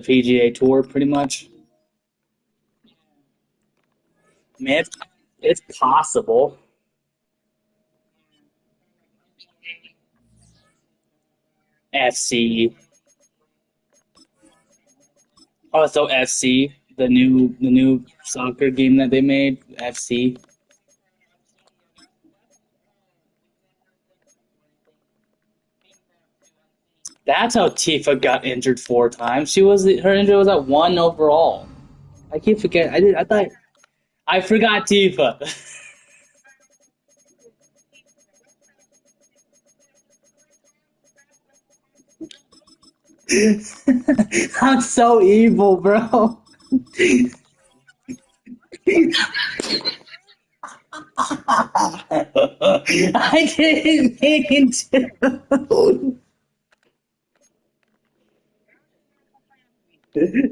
PGA Tour, pretty much. I mean, it's possible. FC. Also, FC, the new soccer game that they made. FC. That's how Tifa got injured 4 times. Her injury was at one overall. I keep forgetting. I thought I forgot Tifa. I'm so evil, bro. I didn't mean to.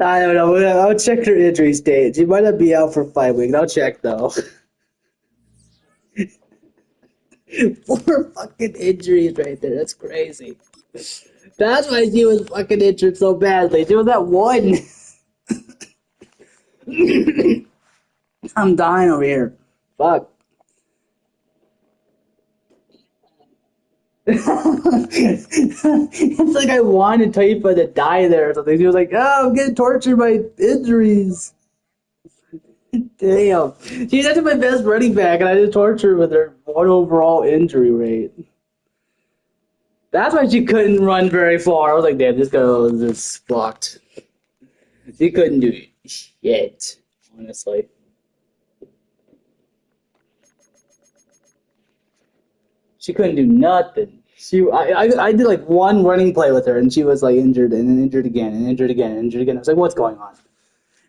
I don't know. I'll check her injury stage. She might not be out for 5 weeks. I'll check though. 4 fucking injuries right there. That's crazy. That's why she was fucking injured so badly. She was at one. I'm dying over here. Fuck. It's like I wanted Taifa to die there or something. She was like, "Oh, I'm getting tortured by injuries." Damn. She's actually my best running back, and I just tortured with her one overall injury rate. That's why she couldn't run very far. I was like, damn, this girl is just fucked. She couldn't do shit, honestly. She couldn't do nothing. I did like one running play with her, and she was like injured, and then injured again, and injured again, and injured again. I was like, what's going on?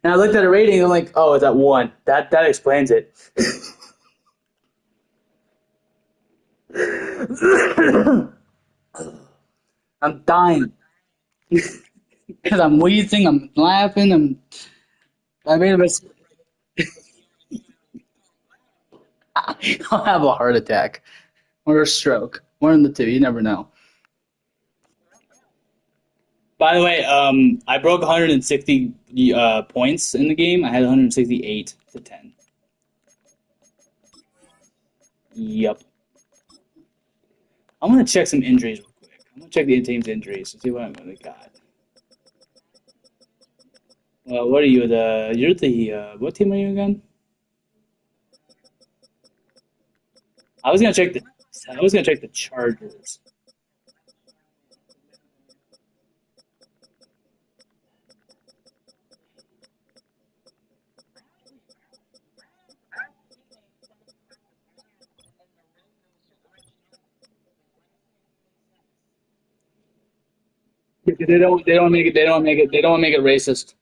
And I looked at her rating, and I'm like, oh, it's at one. That explains it. I'm dying because I'm wheezing, I'm laughing, I made a mistake. I'll have a heart attack or a stroke. One of the two. You never know. By the way, I broke 160 points in the game. I had 168 to 10. Yep. I'm gonna check some injuries real quick. I'm gonna check the team's injuries to see what I'm gonna got. Well, what are you? You're the what team are you again? I was gonna check the I was gonna check the Chargers. They don't make it they don't make it racist.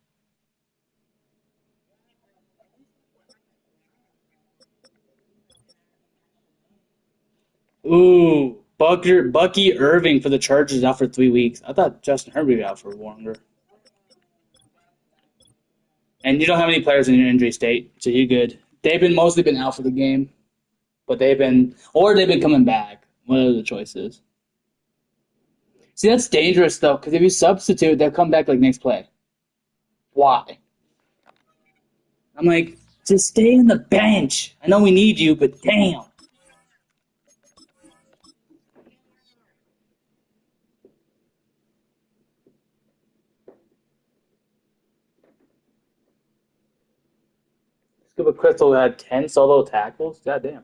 Ooh, Bucky Irving for the Chargers out for 3 weeks. I thought Justin Herbert would be out for longer. And you don't have any players in your injury state, so you're good. They've been mostly been out for the game, but they've been coming back. One of the choices. See, that's dangerous though, because if you substitute, they'll come back like next play. Why? I'm like, just stay on the bench. I know we need you, but damn. Scuba Crystal had 10 solo tackles. God damn.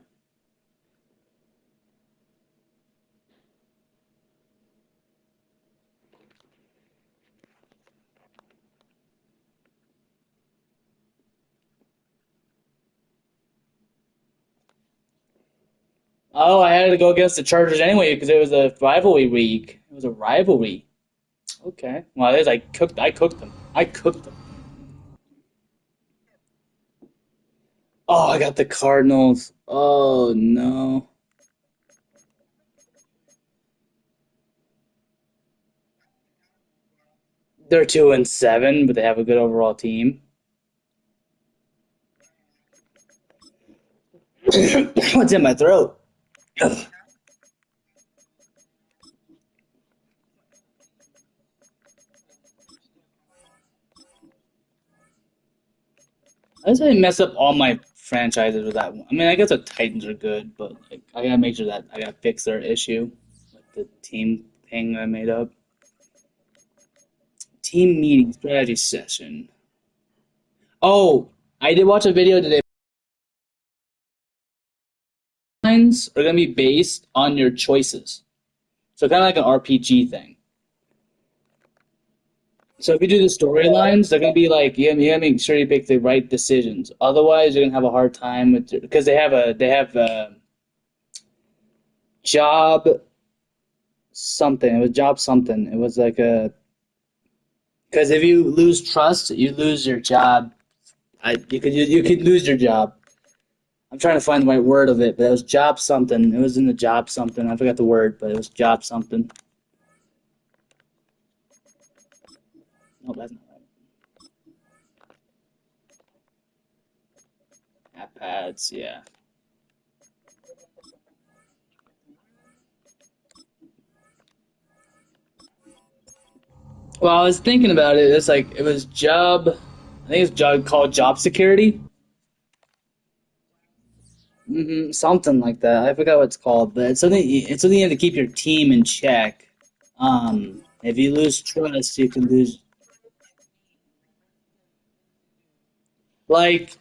Oh, I had to go against the Chargers anyway because it was a rivalry week. It was a rivalry. Okay. Well, it is. I cooked them. I cooked them. Oh, I got the Cardinals. Oh no. They're 2-7, but they have a good overall team. What's in my throat? I just didn't mess up all my franchises with that one. I mean, I guess the Titans are good, but like I gotta make sure that I gotta fix their issue with the team thing I made up. Team meeting strategy session. Oh, I did watch a video today. Lines are gonna be based on your choices, so kind of like an RPG thing. So if you do the storylines, they're gonna be like you gotta make sure you make the right decisions. Otherwise, you're gonna have a hard time with because they have a job something. It was job something. It was like a because if you lose trust, you lose your job. You could lose your job. I'm trying to find the right word of it, but it was job something. It was in the job something. I forgot the word, but it was job something. No, that's not right. App pads, yeah. Well, I was thinking about it. It's like it was job. I think it's job called job security. Something like that. I forgot what it's called, but it's something you have to keep your team in check. If you lose trust, you can lose. Like,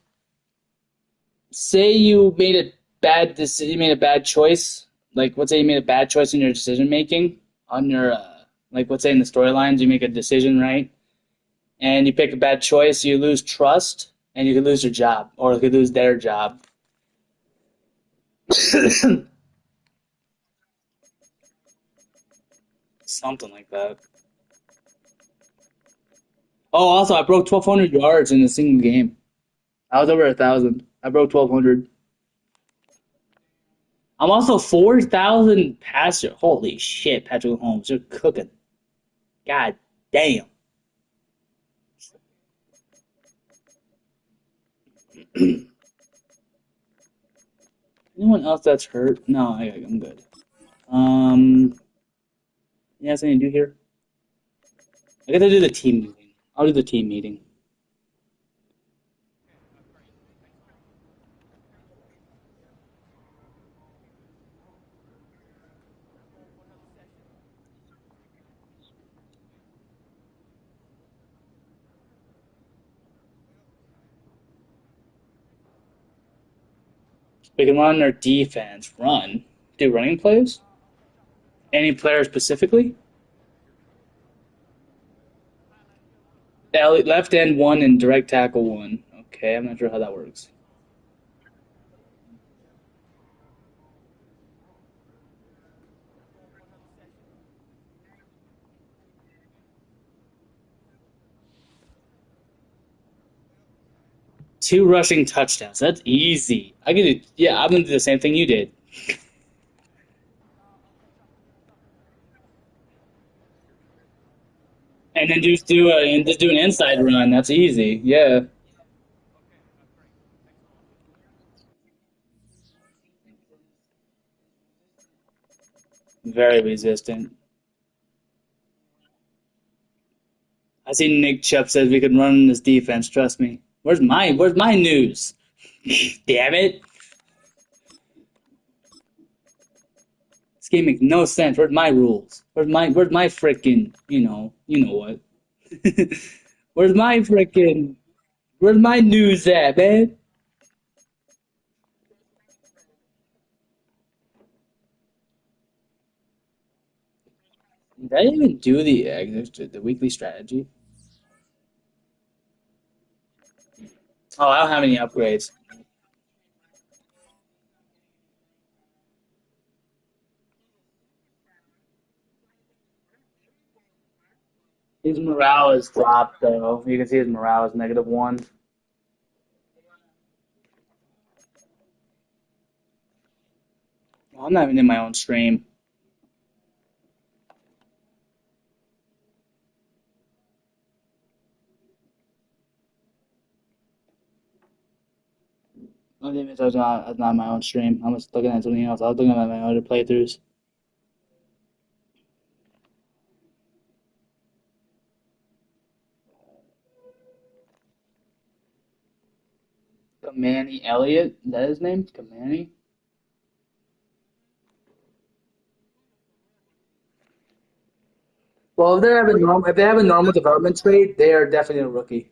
say you made a bad decision, you made a bad choice. Like, let's say you made a bad choice in your decision making on your, like, let's say in the storylines, you make a decision, right? And you pick a bad choice, you lose trust, and you could lose your job, or you could lose their job. Something like that. Oh, also, I broke 1,200 yards in a single game. I was over 1,000. I broke 1,200. I'm also 4,000 passer. Holy shit, Patrick Holmes, you're cooking. God damn. Anyone else that's hurt? No, I'm good. Um, you have something to do here? I got to do the team meeting. I'll do the team meeting. We can run our defense. Run. Do running plays? Any player specifically? Left end one and direct tackle one. Okay, I'm not sure how that works. Two rushing touchdowns. That's easy. I can do. Yeah, I'm gonna do the same thing you did, and then just do an inside run. That's easy. Yeah, very resistant. I see Nick Chubb says we can run this defense. Trust me. Where's my news? Damn it! This game makes no sense. Where's my rules? Where's my frickin' you know what? where's my frickin' where's my news at, man? Did I even do the weekly strategy? Oh, I don't have any upgrades. His morale is dropped though. You can see his morale is -1. Well, I'm not even in my own stream. I didn't even I was not in my own stream. I was looking at something else. I was looking at my other playthroughs. Kamani Elliott, is that his name? Kamani? Well, if they have a normal development rate, they are definitely a rookie.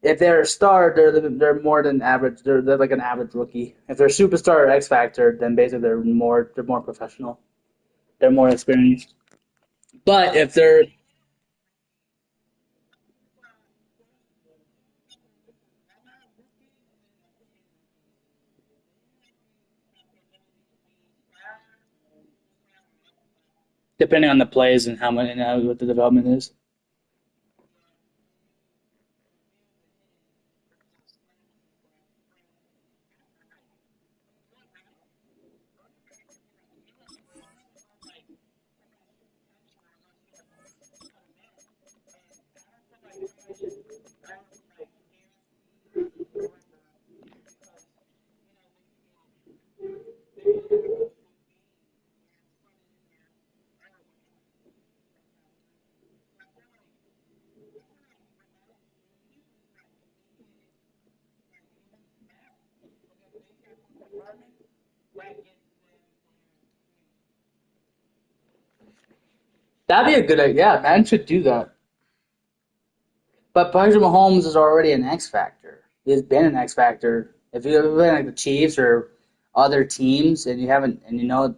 If they're a star, they're more than average. They're like an average rookie. If they're a superstar or X Factor, then basically they're more professional. They're more experienced. But if they're depending on the plays and how much and what the development is. That'd be a good idea. Yeah, man should do that. But Patrick Mahomes is already an X factor. He's been an X factor. If you've ever been like the Chiefs or other teams, and you haven't, and you know,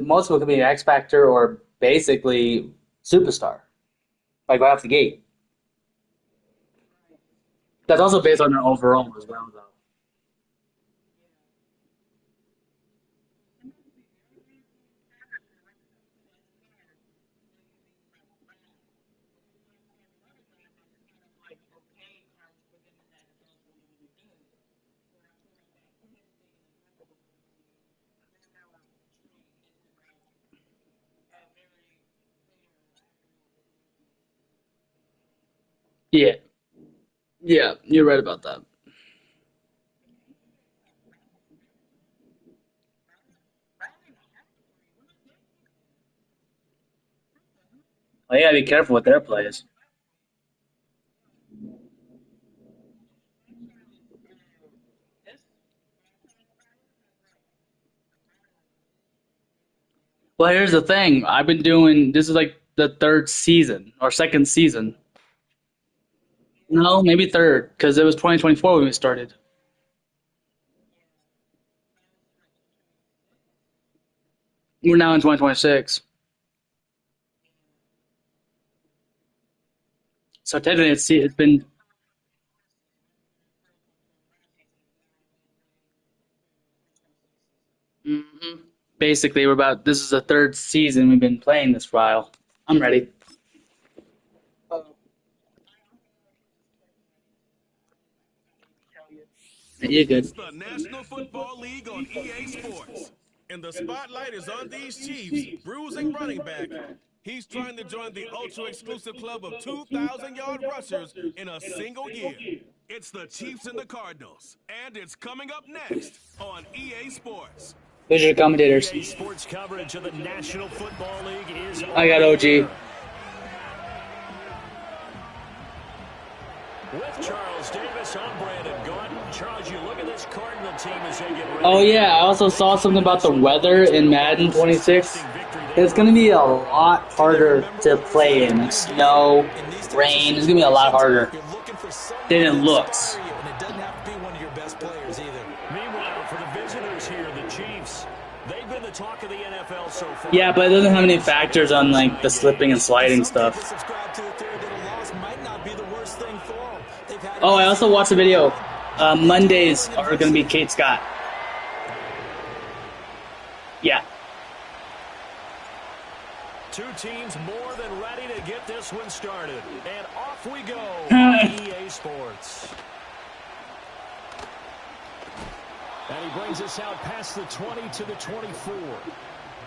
most people could be an X factor or basically superstar, like right off the gate. That's also based on their overall as well, though. Yeah, yeah, you're right about that. Well, you gotta be careful with their plays. Well, here's the thing. I've been doing this is like the third season or second season. No, maybe third because it was 2024 when we started. We're now in 2026. So technically, it's been mhm. Basically we're about this is the third season we've been playing this file. I'm ready. You're good. It's the National Football League on EA Sports. And the spotlight is on these Chiefs, bruising running back. He's trying to join the ultra-exclusive club of 2,000-yard rushers in a single year. It's the Chiefs and the Cardinals, and it's coming up next on EA Sports. Who's your commentators? EA Sports coverage of the National Football League is I got on OG. air. With Charles Davis, I'm Brandon Gordon. Charles, you look at this Cardinal team as they get ready. Oh yeah, I also saw something about the weather in Madden 26. It's gonna be a lot harder to play in. Like snow, rain. It's gonna be a lot harder than it looks. And it doesn't have to be one of your best players either. Meanwhile, for the visitors here, the Chiefs, they've been the talk of the NFL so far. Yeah, but it doesn't have any factors on like the slipping and sliding Some people stuff. subscribe to the theory that a loss might not be the worst thing for them. They've had Oh, I also watched a video. Mondays are gonna be Kate Scott. Yeah. Two teams more than ready to get this one started. And off we go on EA Sports. And he brings us out past the 20 to the 24.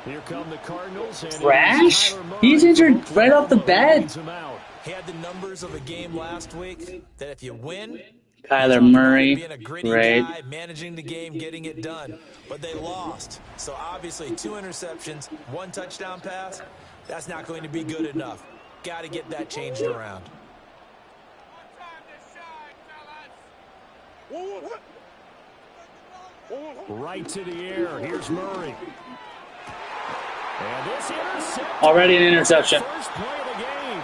Here come the Cardinals. And Trash? Tyler Murray He's injured from right off the Oklahoma bat. leads him out. He had the numbers of a game last week that if you win, Kyler Murray, being a gritty right? guy, managing the game, getting it done. But they lost. So obviously 2 interceptions, 1 touchdown pass, that's not going to be good enough. Got to get that changed around. Right to the air. Here's Murray. And this interception. Already an interception. First play of the game.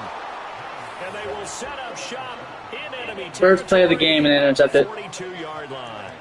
And they will set up shop in enemy First play of the game and intercepted. 42-yard line.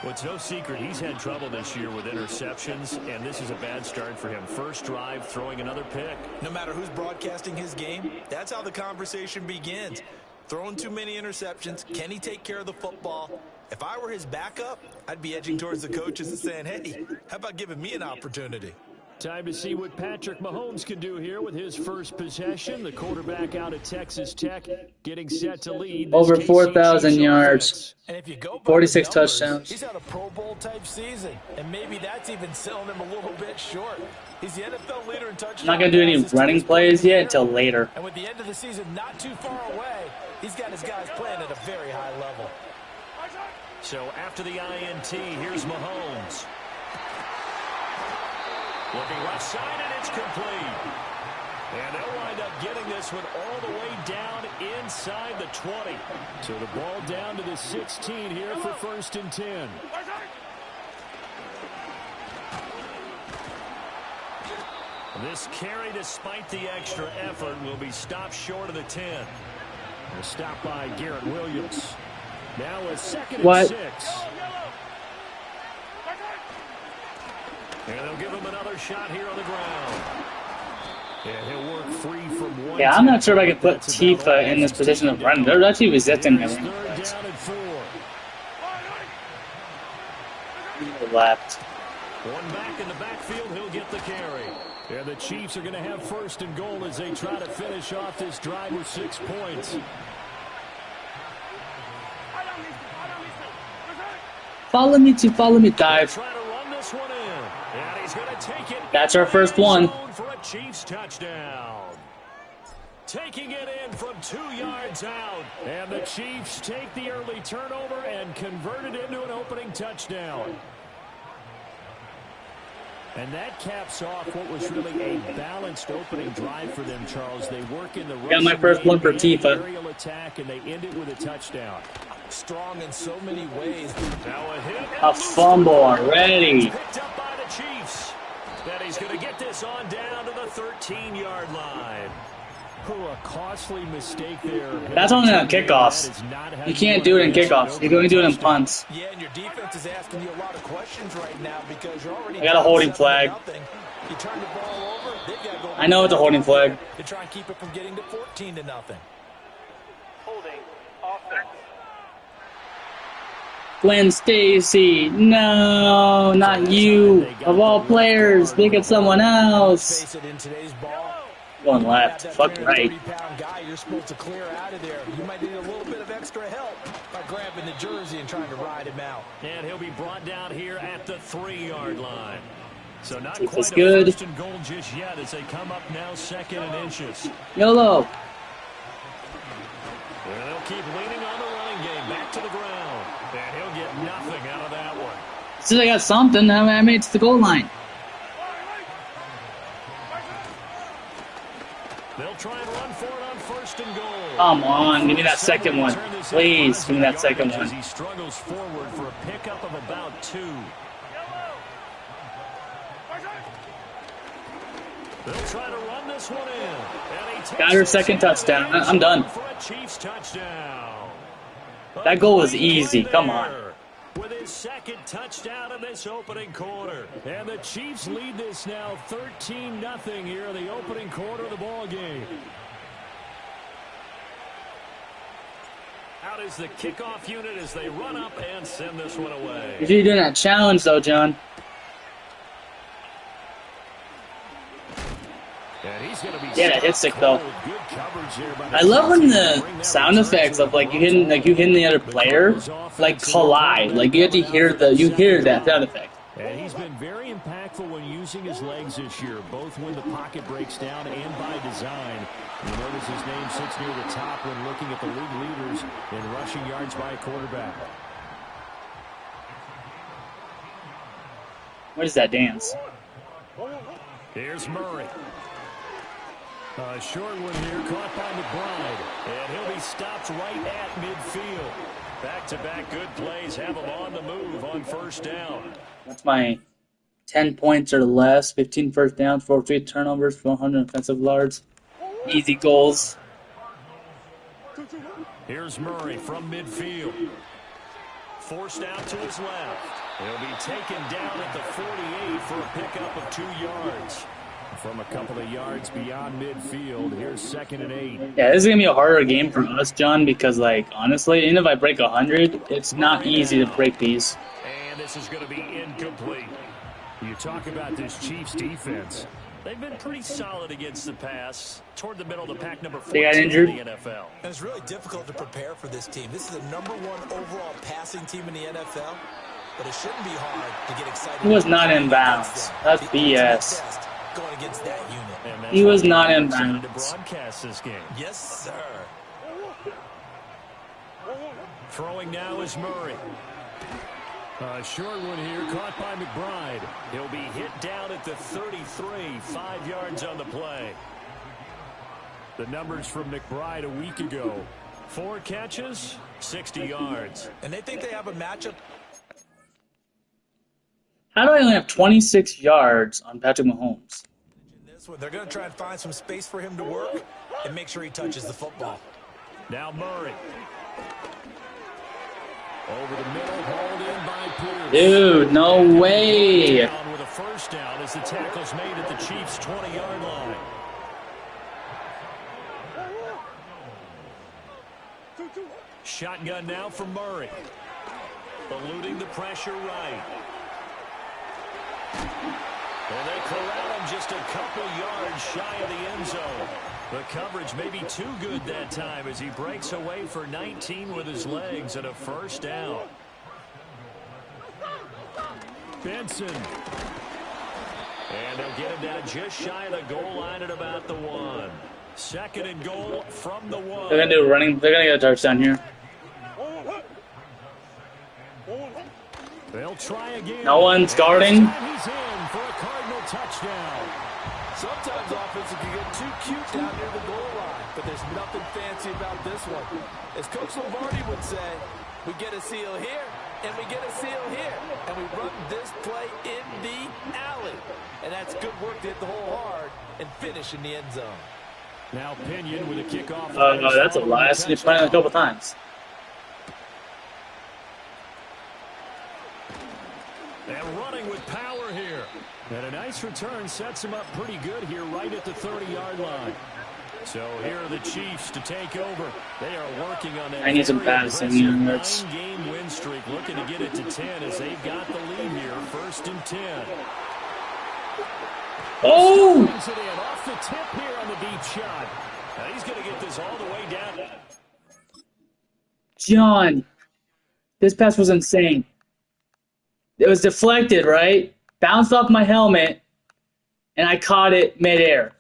Well, it's no secret he's had trouble this year with interceptions, and this is a bad start for him. First drive, throwing another pick. No matter who's broadcasting his game, that's how the conversation begins. Throwing too many interceptions, can he take care of the football? If I were his backup, I'd be edging towards the coaches and saying, hey, how about giving me an opportunity? Time to see what Patrick Mahomes can do here with his first possession. The quarterback out at Texas Tech getting set to lead. Over 4,000 yards, And if you go by 46 the numbers, touchdowns. He's had a Pro Bowl type season, and maybe that's even selling him a little bit short. He's the NFL leader in touchdowns. I'm not going to do any running plays yet until later. And with the end of the season not too far away, he's got his guys playing at a very high level. So after the INT, here's Mahomes. Looking left side, and it's complete. And they'll wind up getting this one all the way down inside the 20. So the ball down to the 16 here for 1st and 10. This carry, despite the extra effort, will be stopped short of the 10. A stop by Garrett Williams. Now a 2nd and 6. And they'll give him another shot here on the ground. And he'll work free from one. Yeah, I'm not sure if I can put Tifa in this position of running. They're actually resisting him. Left. One back in the backfield, he'll get the carry. And the Chiefs are going to have 1st and goal as they try to finish off this drive with 6 points. Follow me, dive. Try to run this one in. And he's going to take it. That's our first one. For a Chiefs touchdown. Taking it in from 2 yards out. And the Chiefs take the early turnover and convert it into an opening touchdown. And that caps off what was really a balanced opening drive for them, Charles. They work in the got my first one for Tifa. aerial attack, and they end it with a touchdown. Strong in so many ways. Now a hit. A fumble already. Picked up by the Chiefs. That he's going to get this on down to the 13-yard line. A costly mistake there. That's only on kickoffs. You can't do it in kickoffs. You can only do it in punts. Yeah, and your defense is asking you a lot of questions right now because you're already. I got a holding flag. You turn the ball over, they've got to go. I know it's a holding flag. To try and keep it from getting to 14-0. Holding offense. Gwen Stacy, no, not you. Of all players, think of someone else. Face it, in today's ball. Going left, fuck right. 30-pound guy, you're supposed to clear out of there. You might need a little bit of extra help by grabbing the jersey and trying to ride him out. And he'll be brought down here at the 3-yard line. So not This quite is a good. 1st and goal just yet as they come up now 2nd and inches. YOLO. And they'll keep leaning on the running game back to the ground. And he'll get nothing out of that one. Since I got something, I made it to the goal line. They'll try and run for it on 1st and goal. Come on, give me that second one. Please, give me that second one. He struggles forward for a pickup of about 2. They'll try to run this one in. And he takes Got her second touchdown. I'm done. For a Chiefs touchdown. That goal was easy. Come on. With his 2nd touchdown in this opening quarter. And the Chiefs lead this now 13-0 here in the opening quarter of the ball game. Out is the kickoff unit as they run up and send this one away. If you're doing that challenge, though, John. Yeah, that hits sick, though. I love when the sound effects of like you hitting the other player like collide. Like you have to hear that sound effect. And he's been very impactful when using his legs this year, both when the pocket breaks down and by design. You notice his name sits near the top when looking at the league leaders in rushing yards by a quarterback. What is that dance? Here's Murray. A short one here, caught by McBride. And he'll be stopped right at midfield. Back-to-back good plays have him on the move on first down. That's my 10 points or less, 15 first downs, 43 turnovers, 400 offensive yards. Easy goals. Here's Murray from midfield. Forced out to his left. He'll be taken down at the 48 for a pickup of 2 yards. From a couple of yards beyond midfield, here's 2nd and 8. Yeah, this is going to be a harder game for us, John, because, like, honestly, even if I break 100, it's not easy to break these. And this is going to be incomplete. You talk about this Chiefs defense. They've been pretty solid against the pass. Toward the middle of the pack, number 14 got injured. in the NFL. And it's really difficult to prepare for this team. This is the #1 overall passing team in the NFL, but it shouldn't be hard to get excited. He was not in bounds. That's BS. Going against that unit. He was not in To bounds. broadcast this game. Yes, sir. Throwing now is Murray. A short one here, caught by McBride. He'll be hit down at the 33, 5 yards on the play. The numbers from McBride a week ago. 4 catches, 60 yards. And they think they have a matchup. How do I only have 26 yards on Patrick Mahomes? In this one, they're going to try and find some space for him to work and make sure he touches the football. Now Murray. Over the middle, hauled in by Pierce. Dude, no way. Down with a first down as the tackle's made at the Chiefs' 20-yard line. Shotgun now for Murray. Eluding the pressure right. And they corral him just a couple yards shy of the end zone. The coverage may be too good that time as he breaks away for 19 with his legs and a first down. Benson. And they'll get him down just shy of the goal line at about the 1. 2nd and goal from the 1. They're gonna do running. They're gonna get a touchdown here. They'll try again. No one's guarding. He's in for a Cardinal touchdown. Sometimes offenses can get too cute down near the goal line, but there's nothing fancy about this one. As Coach Lombardi would say, we get a seal here, and we get a seal here, and we run this play in the alley. And that's good work to hit the hole hard and finish in the end zone. Now Pinion with a kickoff. Oh, no, that's a lie. I've seen it playing a couple times. And running with power here. And a nice return sets him up pretty good here right at the 30-yard line. So here are the Chiefs to take over. They are working on that. I need some passing yards. 9-game win streak, looking to get it to 10 as they've got the lead here. 1st and 10. Oh! Brings it in off the tip here on the deep shot. Now he's going to get this all the way down. John, this pass was insane. It was deflected, right? Bounced off my helmet, and I caught it midair.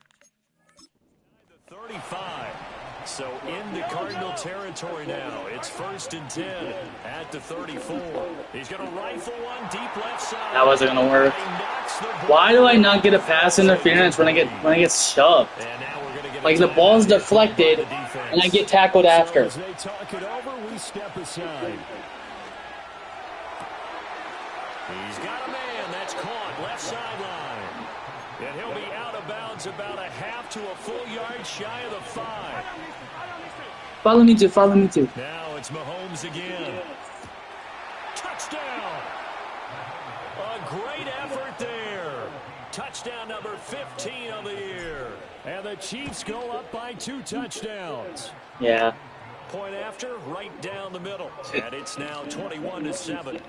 The 35. So into Cardinal territory now. It's 1st and 10 at the 34. He's going to rifle one deep left side. That wasn't gonna work. Why do I not get a pass interference when I get shoved? And now we're going to get Like the ball's deflected, and I get tackled after. As they talk it over, we step aside. He's got a man that's caught left sideline. And he'll be out of bounds about a half to a full yard shy of the 5. Follow me too, follow me too. Now it's Mahomes again. Touchdown! A great effort there. Touchdown number 15 of the year. And the Chiefs go up by 2 touchdowns. Yeah. Point after, right down the middle. And it's now 21-7.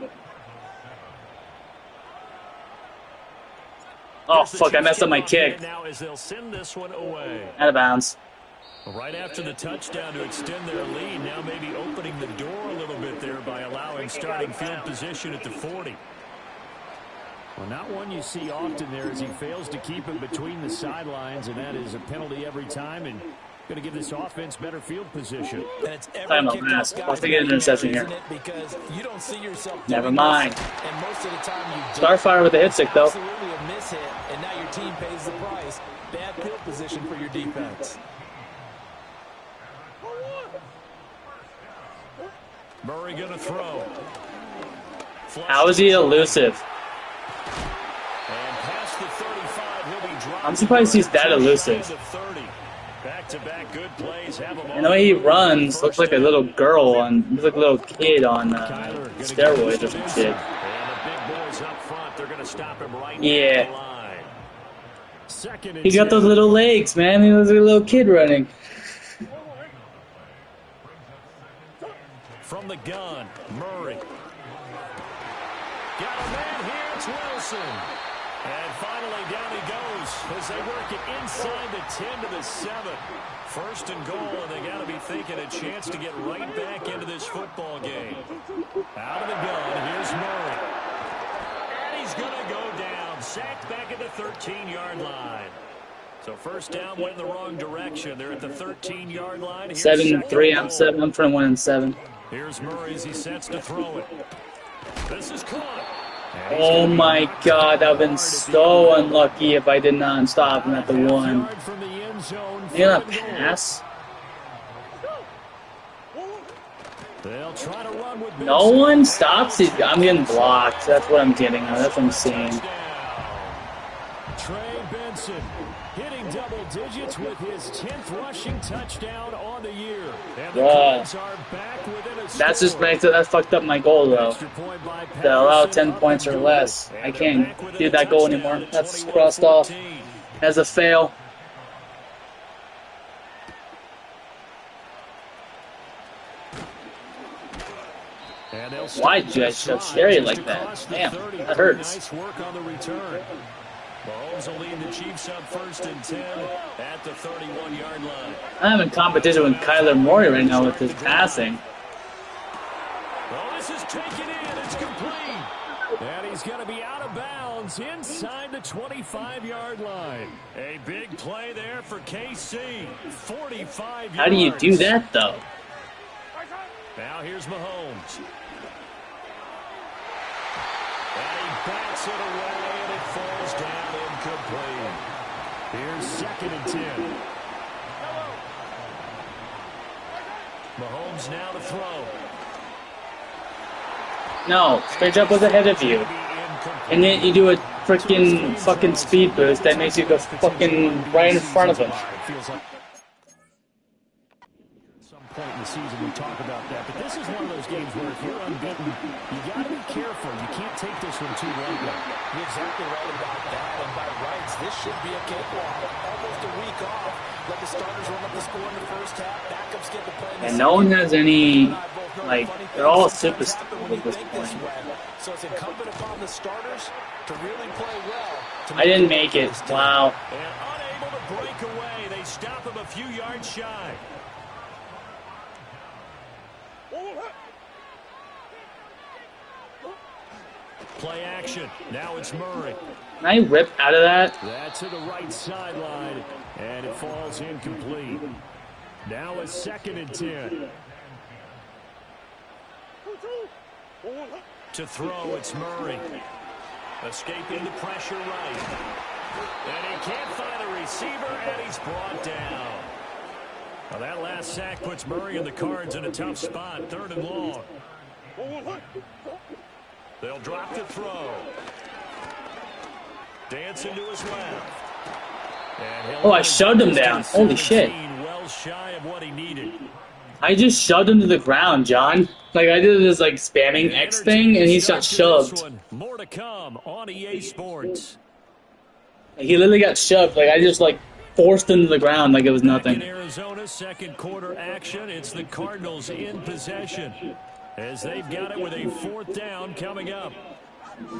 Oh, fuck, I messed up my kick. Now as they'll send this one away. Out of bounds. Right after the touchdown to extend their lead, now maybe opening the door a little bit there by allowing starting field position at the 40. Well, not one you see often there as he fails to keep him between the sidelines, and that is a penalty every time. And Going to give this offense better field position. And it's Time out, pass. Watch to get an interception here. Because you don't see yourself Never mind. and most of the time you Starfire with a hit stick, though. absolutely a miss hit, and now your team pays the price. Bad field position for your defense. Murray going to throw. How is he elusive? And past the 35, he'll be dropped. I'm surprised he's that elusive. Back-to-back good plays. And the way he runs looks like a little girl on, looks like a little kid on steroids or some shit. And the big boys up front, they're going to stop him right Yeah. at the line. Second and He got those little legs, man. He was like a little kid running. From the gun, Murray. Got a man here, it's Wilson. And finally down he goes as they work it inside the 10 to the 7. First and goal, and they got to be thinking a chance to get right back into this football game. Out of the gun, here's Murray. And he's going to go down. Sacked back at the 13-yard line. So first down went in the wrong direction. They're at the 13-yard line. 7-3, I'm 7. I'm trying 1-7. Here's Murray as he sets to throw it. This is caught. Oh my god, that would have been so unlucky if I did not stop him at the 1. You're gonna pass? They'll try to run with No one stops it. I'm getting blocked. That's what I'm getting at. That's what I'm seeing. Trey Benson hitting double digits with his 10th rushing touchdown on the year. And the Colts are back within a That's just score. that fucked up my goal though. To allow 10 points or less. I can't do that goal anymore. That's crossed off as a fail. Why did you guys so scary like that? Damn, that hurts. Nice work on the return. Mahomes will lead the Chiefs up first and 10 at the 31-yard line. I'm in competition with Kyler Murray right now with his passing. Well, this is taken in. It's complete. And he's going to be out of bounds inside the 25-yard line. A big play there for KC. 45 yards. How do you do that though? Now here's Mahomes. And he bats it away, and it falls down incomplete. Here's second and 10. Mahomes now to throw. No, straight up was ahead of you. And then you do a freaking fucking speed boost that makes you go fucking right in front of him. Point in the season we talk about that, but this is one of those games where if you're unbeaten, you got to be careful. You can't take this one too lightly. You're exactly right about that, and by rights, this should be a cakewalk. Almost a week off. Let the starters run up the score in the first half. Backups get the play in the And no one has any, like, they're all superstars at this point. So it's incumbent upon the starters to really play well. I didn't make it. Wow. And unable to break away, they stop him a few yards shy. Play action. Now it's Murray. Can I rip out of that? That's to the right sideline, and it falls incomplete. Now a second and 10. To throw, it's Murray. Escaping the pressure right. And he can't find a receiver, and he's brought down. Well, that last sack puts Murray and the Cards in a tough spot, 3rd and long. They'll drop the throw. Dancing to his left. Oh, I shoved him down. Holy shit. Well shy of what he needed. I just shoved him to the ground, John. Like, I did this, like, spamming X thing, and he got shoved. More to come on EA Sports. He literally got shoved. Like, I just, like, forced him to the ground like it was nothing. In Arizona, second quarter action. It's the Cardinals in possession, as they've got it with a 4th down coming up.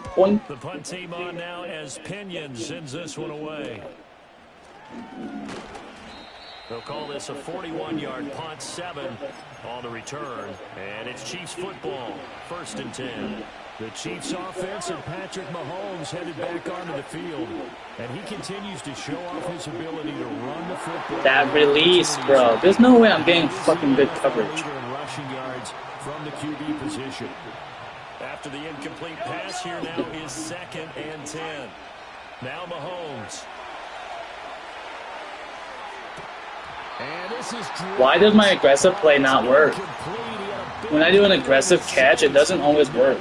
Point. The punt team on now as Pinion sends this one away. They'll call this a 41-yard punt, 7 on the return. And it's Chiefs football, 1st and 10. The Chiefs offense and Patrick Mahomes headed back onto the field. And he continues to show off his ability to run the football. That release, bro. There's no way I'm getting fucking good coverage. Rushing yards from the QB position. After the incomplete pass, here now is 2nd and 10. Now Mahomes. And this is why does my aggressive play not work? When I do an aggressive catch, it doesn't always work.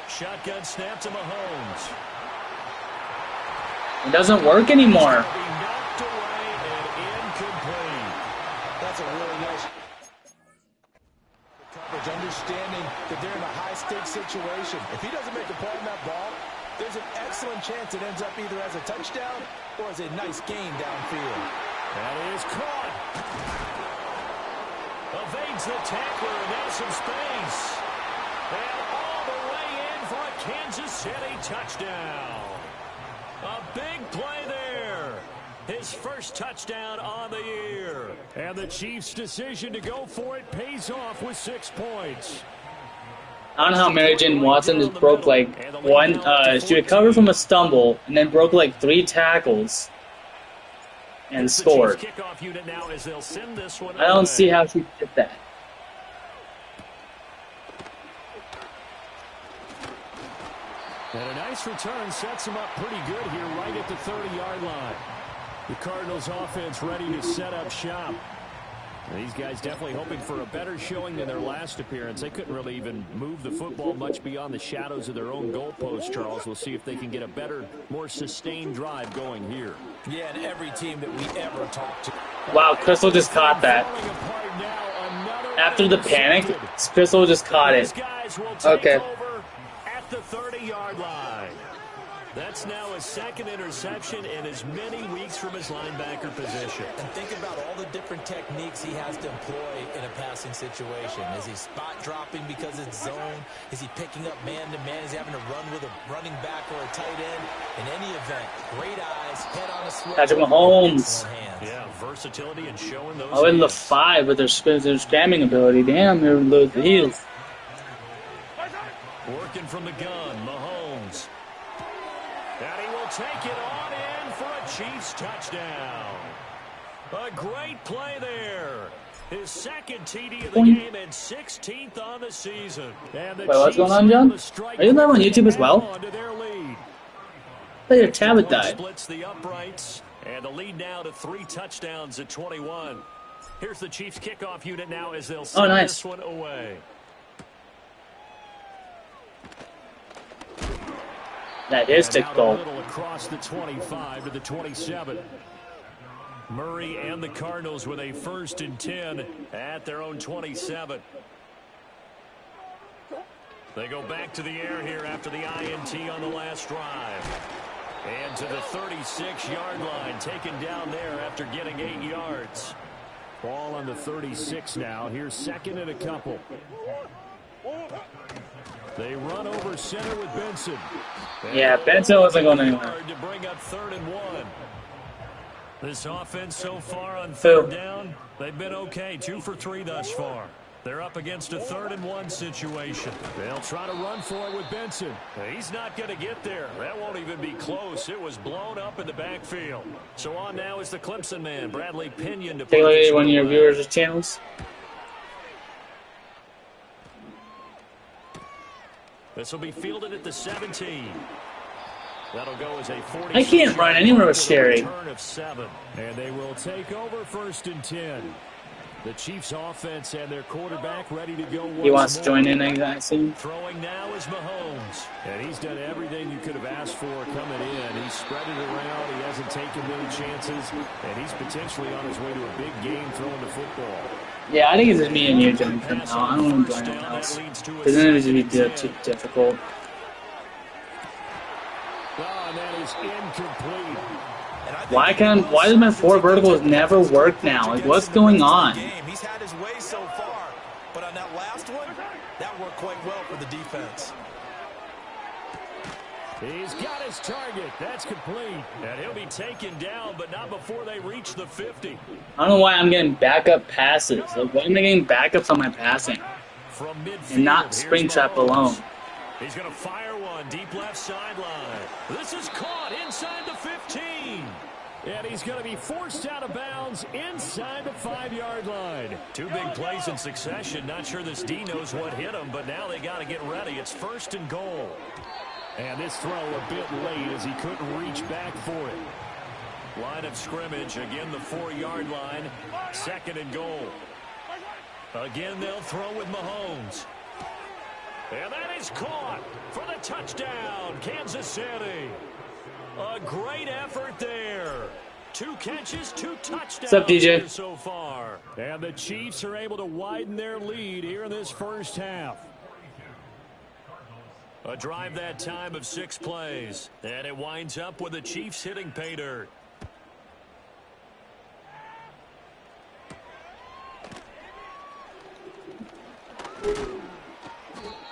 Shotgun snap to Mahomes. It doesn't work anymore. Knocked away and incomplete. That's a really nice coverage, understanding that they're in a high-stakes situation. If he doesn't make a play on that ball, there's an excellent chance it ends up either as a touchdown or as a nice gain downfield. That is caught. Evades the tackler, and now some space. And all the way in for a Kansas City touchdown. A big play there. His first touchdown on the year. And the Chiefs' decision to go for it pays off with 6 points. I don't know how Mary Jane Watson just broke like one. She recovered from a stumble and then broke like 3 tackles and scored. I don't see how she did that. And a nice return sets him up pretty good here right at the 30-yard line. The Cardinals offense ready to set up shop. These guys definitely hoping for a better showing than their last appearance. They couldn't really even move the football much beyond the shadows of their own goalpost, Charles. We'll see if they can get a better, more sustained drive going here. Yeah, and every team that we ever talked to. Wow, Crystal just caught that. After the panic, Crystal just caught it. Okay. At the 30-yard line. That's now his 2nd interception in as many weeks from his linebacker position. And think about all the different techniques he has to employ in a passing situation. Is he spot dropping because it's zone? Is he picking up man-to-man? Is he having to run with a running back or a tight end? In any event, great eyes, head on a swivel. Patrick Mahomes. Yeah, versatility and showing those. Oh, in the 5 with their scamming ability. Damn, they're low the heels. Working from the gun, Mahomes. And he will take it on in for a Chiefs touchdown. A great play there. His 2nd TD of the game and 16th on the season. And the wait, what's going on, John? Are you live on YouTube as well? I thought your tablet died. Splits the uprights, and the lead now to 3 touchdowns at 21. Here's the Chiefs kickoff unit now as they'll send this one away. That is tick goal. Across the 25 to the 27. Murray and the Cardinals with a 1st and 10 at their own 27. They go back to the air here after the INT on the last drive. And to the 36-yard line, taken down there after getting 8 yards. Ball on the 36 now. Here's 2nd and a couple. They run over center with Benson. Yeah, Benson wasn't going anywhere. To bring up 3rd and 1. This offense so far on 3rd down, they've been okay. 2 for 3 thus far. They're up against a 3rd and 1 situation. They'll try to run for it with Benson. He's not going to get there. That won't even be close. It was blown up in the backfield. So on now is the Clemson man, Bradley Pinion. To take a look at one of your viewers' channels. This will be fielded at the 17. That'll go as a 40. I can't run anywhere with Sherry. Of 7. And they will take over 1st and 10. The Chiefs offense and their quarterback ready to go. He wants to join in anytime soon. Throwing now is Mahomes. And he's done everything you could have asked for coming in. He's spread it around. He hasn't taken many chances. And he's potentially on his way to a big game throwing the football. Yeah, I think it's just me and you, John. I don't want to join anyone else. Because then it would just be too difficult. Oh, and that is incomplete. Why does my 4 verticals never work now? Like, what's going on? He's had his way so far, but on that last one, that worked quite well for the defense. He's got his target. That's complete. And he'll be taken down, but not before they reach the 50. I don't know why I'm getting backup passes. Like, why am I getting backups on my passing? From midfield, and not Springtrap alone. He's going to fire one deep left sideline. This is caught inside the 15. And he's going to be forced out of bounds inside the 5-yard line. 2 big plays in succession. Not sure this D knows what hit him, but now they got to get ready. It's 1st and goal. And this throw a bit late as he couldn't reach back for it. Line of scrimmage, again the 4-yard line. 2nd and goal. Again, they'll throw with Mahomes. And that is caught for the touchdown, Kansas City. A great effort there. 2 catches, 2 touchdowns. What's up, DJ? So far. And the Chiefs are able to widen their lead here in this first half. A drive that time of 6 plays. And it winds up with the Chiefs hitting pay dirt.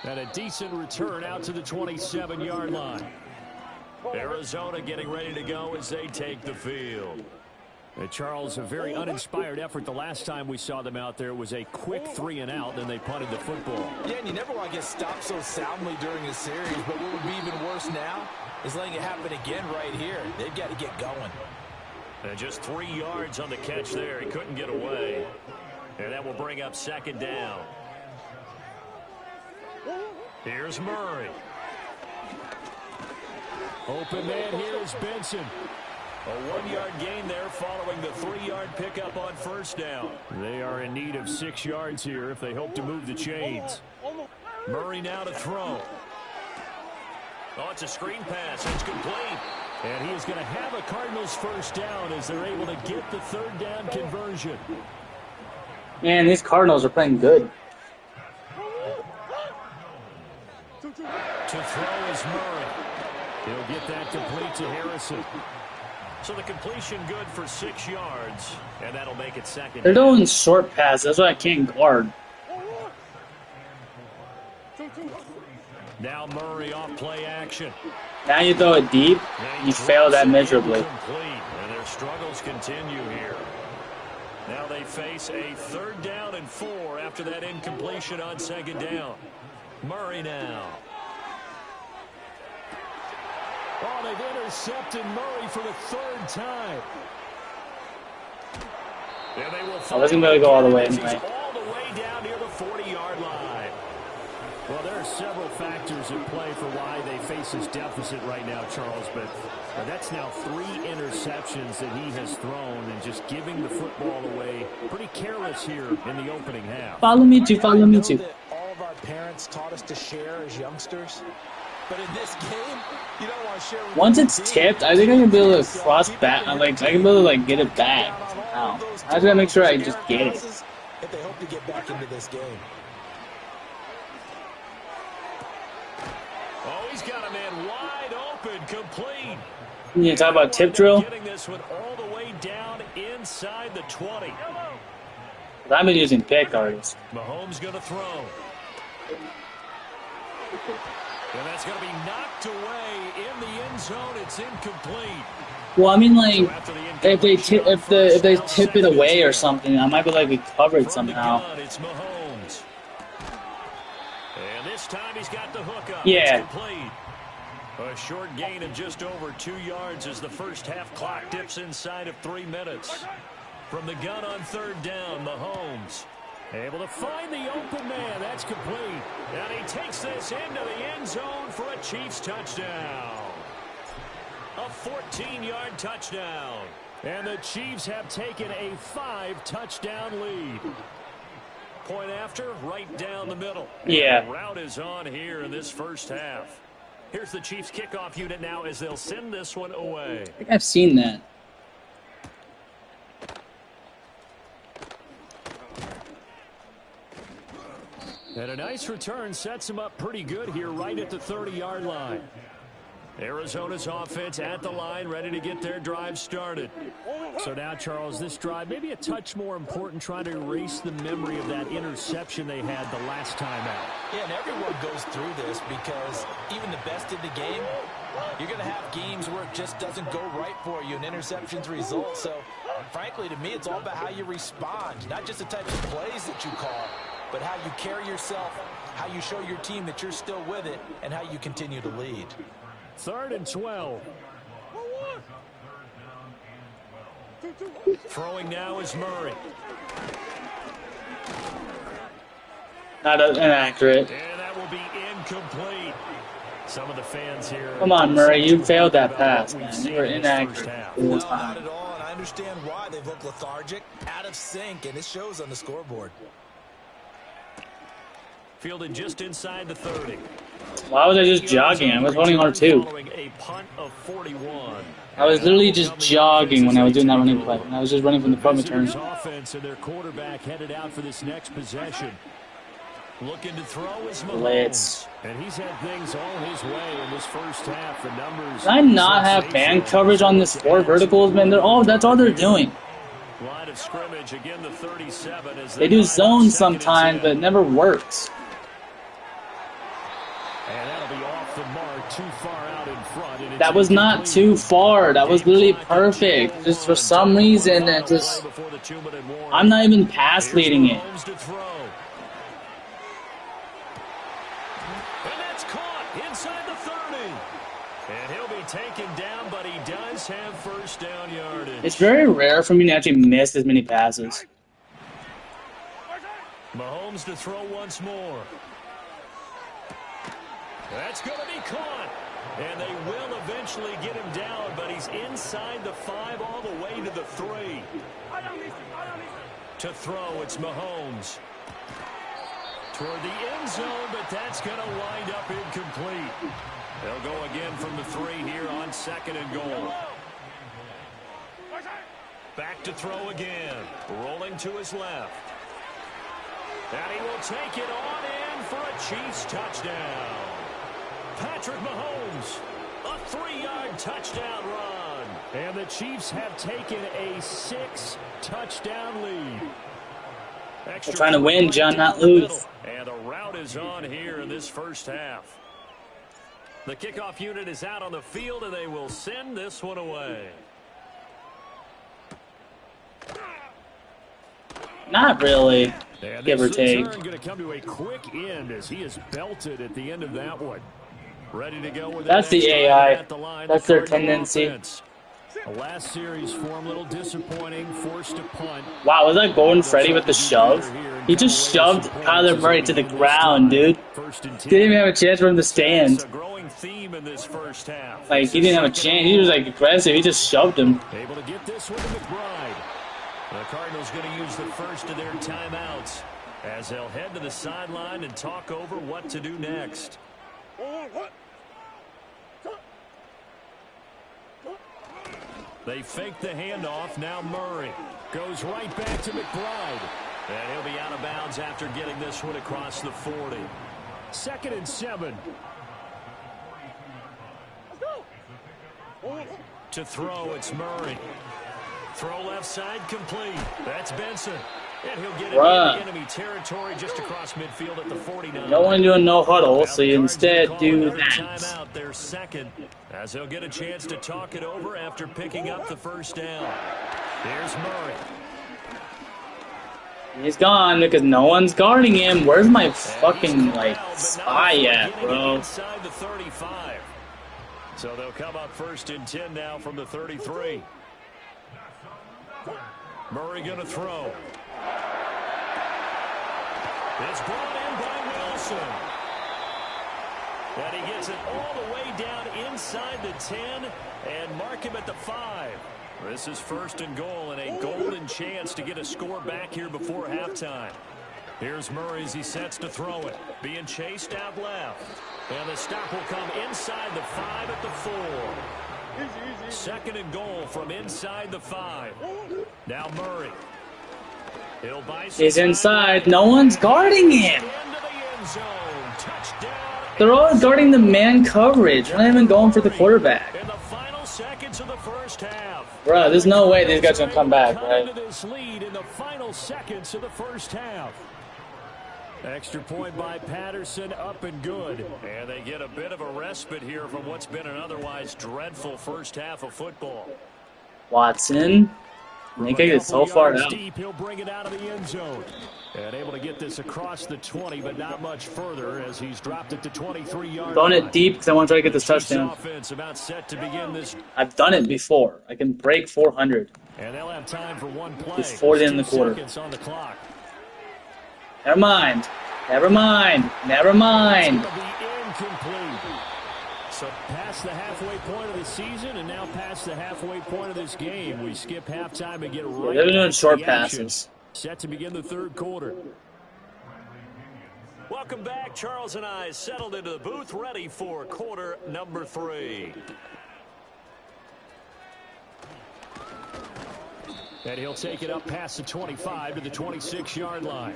And a decent return out to the 27-yard line. Arizona getting ready to go as they take the field. Charles, a very uninspired effort the last time we saw them out there. It was a quick 3 and out, then they punted the football. Yeah, and you never want to get stopped so soundly during a series, but what would be even worse now is letting it happen again right here. They've got to get going. And just 3 yards on the catch there. He couldn't get away. And that will bring up 2nd down. Here's Murray. Open man here is Benson. A 1-yard gain there following the 3-yard pickup on 1st down. They are in need of 6 yards here if they hope to move the chains. Murray now to throw. Oh, it's a screen pass. It's complete. And he is going to have a Cardinals 1st down as they're able to get the 3rd down conversion. Man, these Cardinals are playing good. To throw is Murray. He'll get that complete to Harrison. So the completion good for 6 yards, and that'll make it 2nd. They're doing short passes. That's why I can't guard. Now Murray off play action. Now you throw it deep, you fail that miserably. Complete, and their struggles continue here. Now they face a 3rd down and 4 after that incompletion on 2nd down. Murray now. Oh, they've intercepted Murray for the 3rd time. And they will I wasn't going to go all the way anyway. All the way down near the 40-yard line. Well, there are several factors at play for why they face this deficit right now, Charles, but that's now 3 interceptions that he has thrown and just giving the football away. Pretty careless here in the opening half. Follow me too, follow me too. All of our parents taught us to share as youngsters. But in this game, you don't want to share with Once it's tipped, I think I can be able to cross back. Like I can be able to like get it back somehow. I just gotta make sure I just get it. If they hope to get back into this game. Oh, he's got a man wide open, complete. You talk about tip drill? Getting this one all the way down inside the 20. I've been using pick artists. Mahomes going to throw. And that's going to be knocked away in the end zone. It's incomplete. Well, I mean, like, if they tip it away or something, I might be like recovered somehow. It's Mahomes. And this time he's got the hook up. Yeah. It's complete. A short gain of just over 2 yards as the first half clock dips inside of 3 minutes. From the gun on 3rd down, Mahomes able to find the open man. That's complete. And he takes this into the end zone for a Chiefs touchdown. A 14-yard touchdown. And the Chiefs have taken a 5-touchdown lead. Point after, right down the middle. Yeah. And the route is on here in this first half. Here's the Chiefs kickoff unit now as they'll send this one away. I think I've seen that. And a nice return sets him up pretty good here right at the 30-yard line. Arizona's offense at the line, ready to get their drive started. So now, Charles, this drive maybe a touch more important, trying to erase the memory of that interception they had the last time out. Yeah, and everyone goes through this because even the best in the game, you're going to have games where it just doesn't go right for you, and interceptions result. So, frankly, to me, it's all about how you respond, not just the types of plays that you call. but how you carry yourself, how you show your team that you're still with it, and how you continue to lead. 3rd and 12. Throwing now is Murray. Not inaccurate. And that will be incomplete. Some of the fans here. Come on, Murray, you failed that pass, man. You were inaccurate. No, not at all, and I understand why they've looked lethargic, out of sync, and it shows on the scoreboard. Fielded just inside the 30. Why was I just jogging? I was running hard too. A punt of 41. I was literally just jogging when I was doing that running play. I was just running from the punt return. Offense and their quarterback headed out for this next possession. Looking to throw his Blitz. And he's had things all his way in this first half. The numbers. Did I not have man coverage on this 4 verticals, man? That's all they're doing. Line of scrimmage again, the 37. As They do zones sometimes, but it never works. And that'll be off the mark, too far out in front. And That was not too far. That was literally perfect. Just for some reason, it just. I'm not even pass leading it. Taken down, but he does have first down yardage. It's very rare for me to actually miss as many passes. Mahomes to throw once more. That's going to be caught. And they will eventually get him down, but he's inside the 5 all the way to the 3. To throw, it's Mahomes. Toward the end zone, but that's going to wind up incomplete. They'll go again from the 3 here on 2nd and goal. Back to throw again. Rolling to his left. And he will take it on in for a Chiefs touchdown. Patrick Mahomes, a 3-yard touchdown run. And the Chiefs have taken a 6-touchdown lead. They're trying to win, John, not lose. And a rout is on here in this first half. The kickoff unit is out on the field, and they will send this one away. Not really, give or take. Going to come to a quick end as he is belted at the end of that one. Ready to go with That's the AI. That's their tendency. The last series form, a little disappointing, forced to punt. Wow, was that Golden Freddy with the shove? He just shoved Kyler Murray to the ground, dude. Didn't even have a chance for him to stand. Theme in this first half. Like, he didn't have a chance. He was, like, aggressive. He just shoved him. Able to get this one to McBride. The Cardinals going to use the first of their timeouts as they'll head to the sideline and talk over what to do next. They fake the handoff. Now Murray goes right back to McBride. And he'll be out of bounds after getting this one across the 40. 2nd and 7. To throw, it's Murray. Throw left side complete. That's Benson. And he'll get it into enemy territory just across midfield at the 49. No one doing no huddle, so you instead do that. Timeout, their 2nd, as he'll get a chance to talk it over after picking up the first down. Here's Murray. He's gone because no one's guarding him. Where's my fucking, like, spy at, bro? Inside the 35. So they'll come up 1st and 10 now from the 33. Murray going to throw. It's brought in by Wilson. And he gets it all the way down inside the 10 and mark him at the 5. This is 1st and goal and a golden chance to get a score back here before halftime. Here's Murray as he sets to throw it. Being chased out left. And the stop will come inside the 5 at the 4. 2nd and goal from inside the 5. Now Murray. He's inside. No one's guarding him. They're all guarding the man coverage. They're not even going for the quarterback. In the final seconds of the first half. Bro, there's no way these guys are going to come back, right? This lead in the final seconds of the first half. Extra point by Patterson, up and good. And they get a bit of a respite here from what's been an otherwise dreadful first half of football. Watson. They kicked it so far out. Deep, he'll bring it out of the end zone. And able to get this across the 20, but not much further as he's dropped it to 23-yard Throwing line. it deep because I want to try to get this touchdown. Offense about set to begin this. I've done it before. I can break 400. And they'll have time for one play. It's 40 in the quarter. On the clock. Never mind. Never mind. Never mind. It's going to be incomplete. So past the halfway point of the season and now past the halfway point of this game. We skip halftime and get right they're doing short to the action. passes. Set to begin the third quarter. Welcome back. Charles and I settled into the booth, ready for quarter number 3. And he'll take it up past the 25 to the 26-yard line.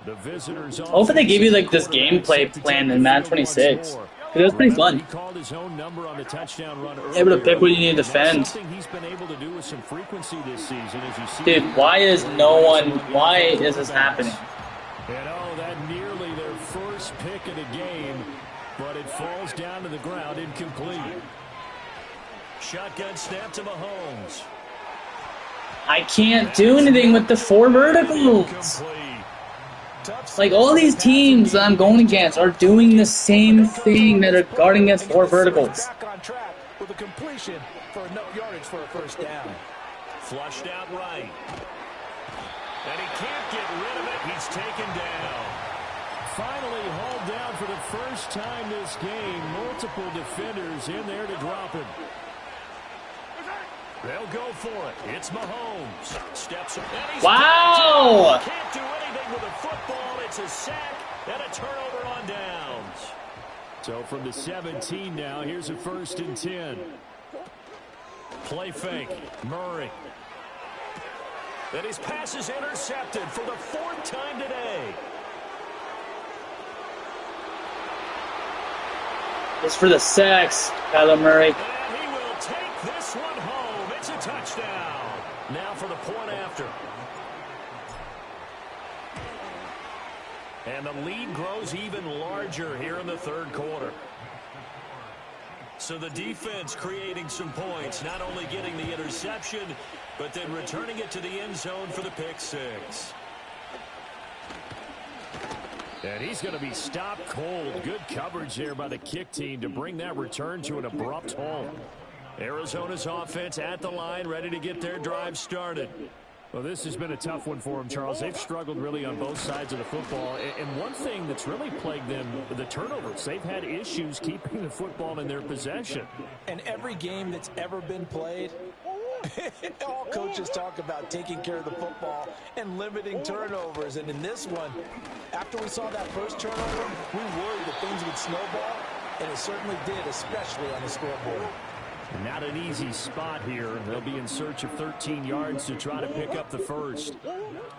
The visitors. Hopefully they give you like this gameplay plan in Madden 26. It was pretty fun. He called his own number on the touchdown run earlier. Able to pick what you need to defend. He's been able to do with some frequency this season, as you see. Dude, why is this happening? And that nearly their first pick of the game, but it falls down to the ground incomplete. Shotgun snap to Mahomes. I can't do anything with the 4 verticals. Like, all these teams that I'm going against are doing the same thing that are guarding against 4 verticals. Back on track with a completion for enough yardage for a first down. Flushed out right. And he can't get rid of it. He's taken down. Finally hauled down for the first time this game. Multiple defenders in there to drop him. They'll go for it. It's Mahomes. Steps up. Wow! Can't do anything with a football. It's a sack and a turnover on downs. So from the 17 now, here's a 1st and 10. Play fake. Murray. Then his pass is intercepted for the 4th time today. It's for the sacks, Kyler Murray. And he will take this one home. It's a touchdown. Now for the point after. And the lead grows even larger here in the third quarter. So the defense creating some points, not only getting the interception, but then returning it to the end zone for the pick 6. And he's going to be stopped cold. Good coverage there by the kick team to bring that return to an abrupt halt. Arizona's offense at the line, ready to get their drive started. Well, this has been a tough one for them, Charles. They've struggled really on both sides of the football. And one thing that's really plagued them, the turnovers. They've had issues keeping the football in their possession. And every game that's ever been played, all coaches talk about taking care of the football and limiting turnovers. And in this one, after we saw that first turnover, we worried that things would snowball. And it certainly did, especially on the scoreboard. Not an easy spot here. They'll be in search of 13 yards to try to pick up the first.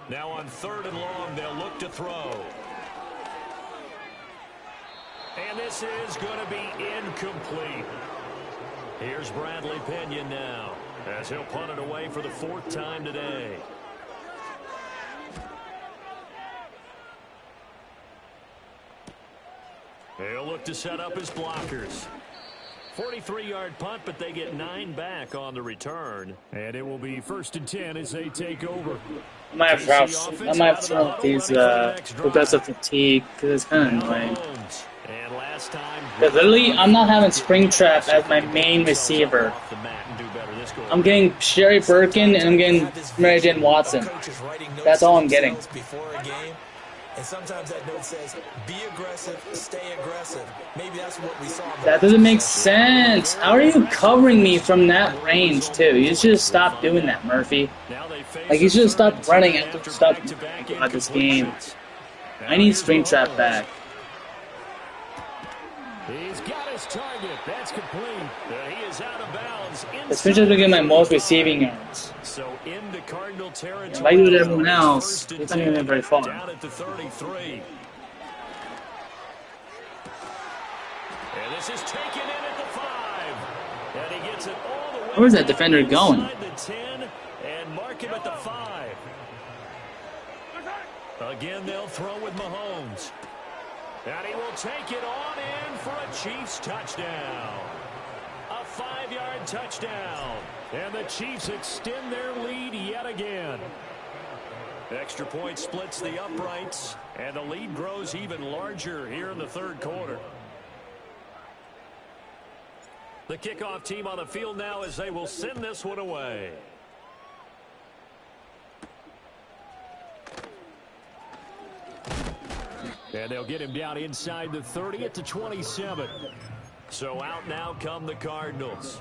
Now on 3rd and long, they'll look to throw. And this is going to be incomplete. Here's Bradley Pinion now, as he'll punt it away for the 4th time today. He'll look to set up his blockers. 43-yard punt, but they get 9 back on the return. And it will be 1st and 10 as they take over. I might have to throw these progressive fatigue because it's kind of annoying. And last time, But literally, I'm not having Springtrap as my main receiver. I'm getting Sherry Birkin and I'm getting Mary Jane Watson. That's all I'm getting. And sometimes that note says, be aggressive, stay aggressive. Maybe that's what we saw. That doesn't make sense. How are you covering me from that range, too? You should just stop doing that, Murphy. Like, you should have stopped running after stop about this game. I need Springtrap back. He's got his target. That's complete. He is out of bounds. Springtrap's been getting my most receiving yards. So into Cardinal territory. If I do it to everyone else, it's not going to be very far. Down at the 33. And this is taken in at the 5. And he gets it all the way. Where's that defender going? The 10 and mark him at the 5. Again, they'll throw with Mahomes. And he will take it on in for a Chiefs touchdown. A 5-yard touchdown. And the Chiefs extend their lead yet again. Extra point splits the uprights, and the lead grows even larger here in the third quarter. The kickoff team on the field now as they will send this one away. And they'll get him down inside the 30 at the 27. So out now come the Cardinals.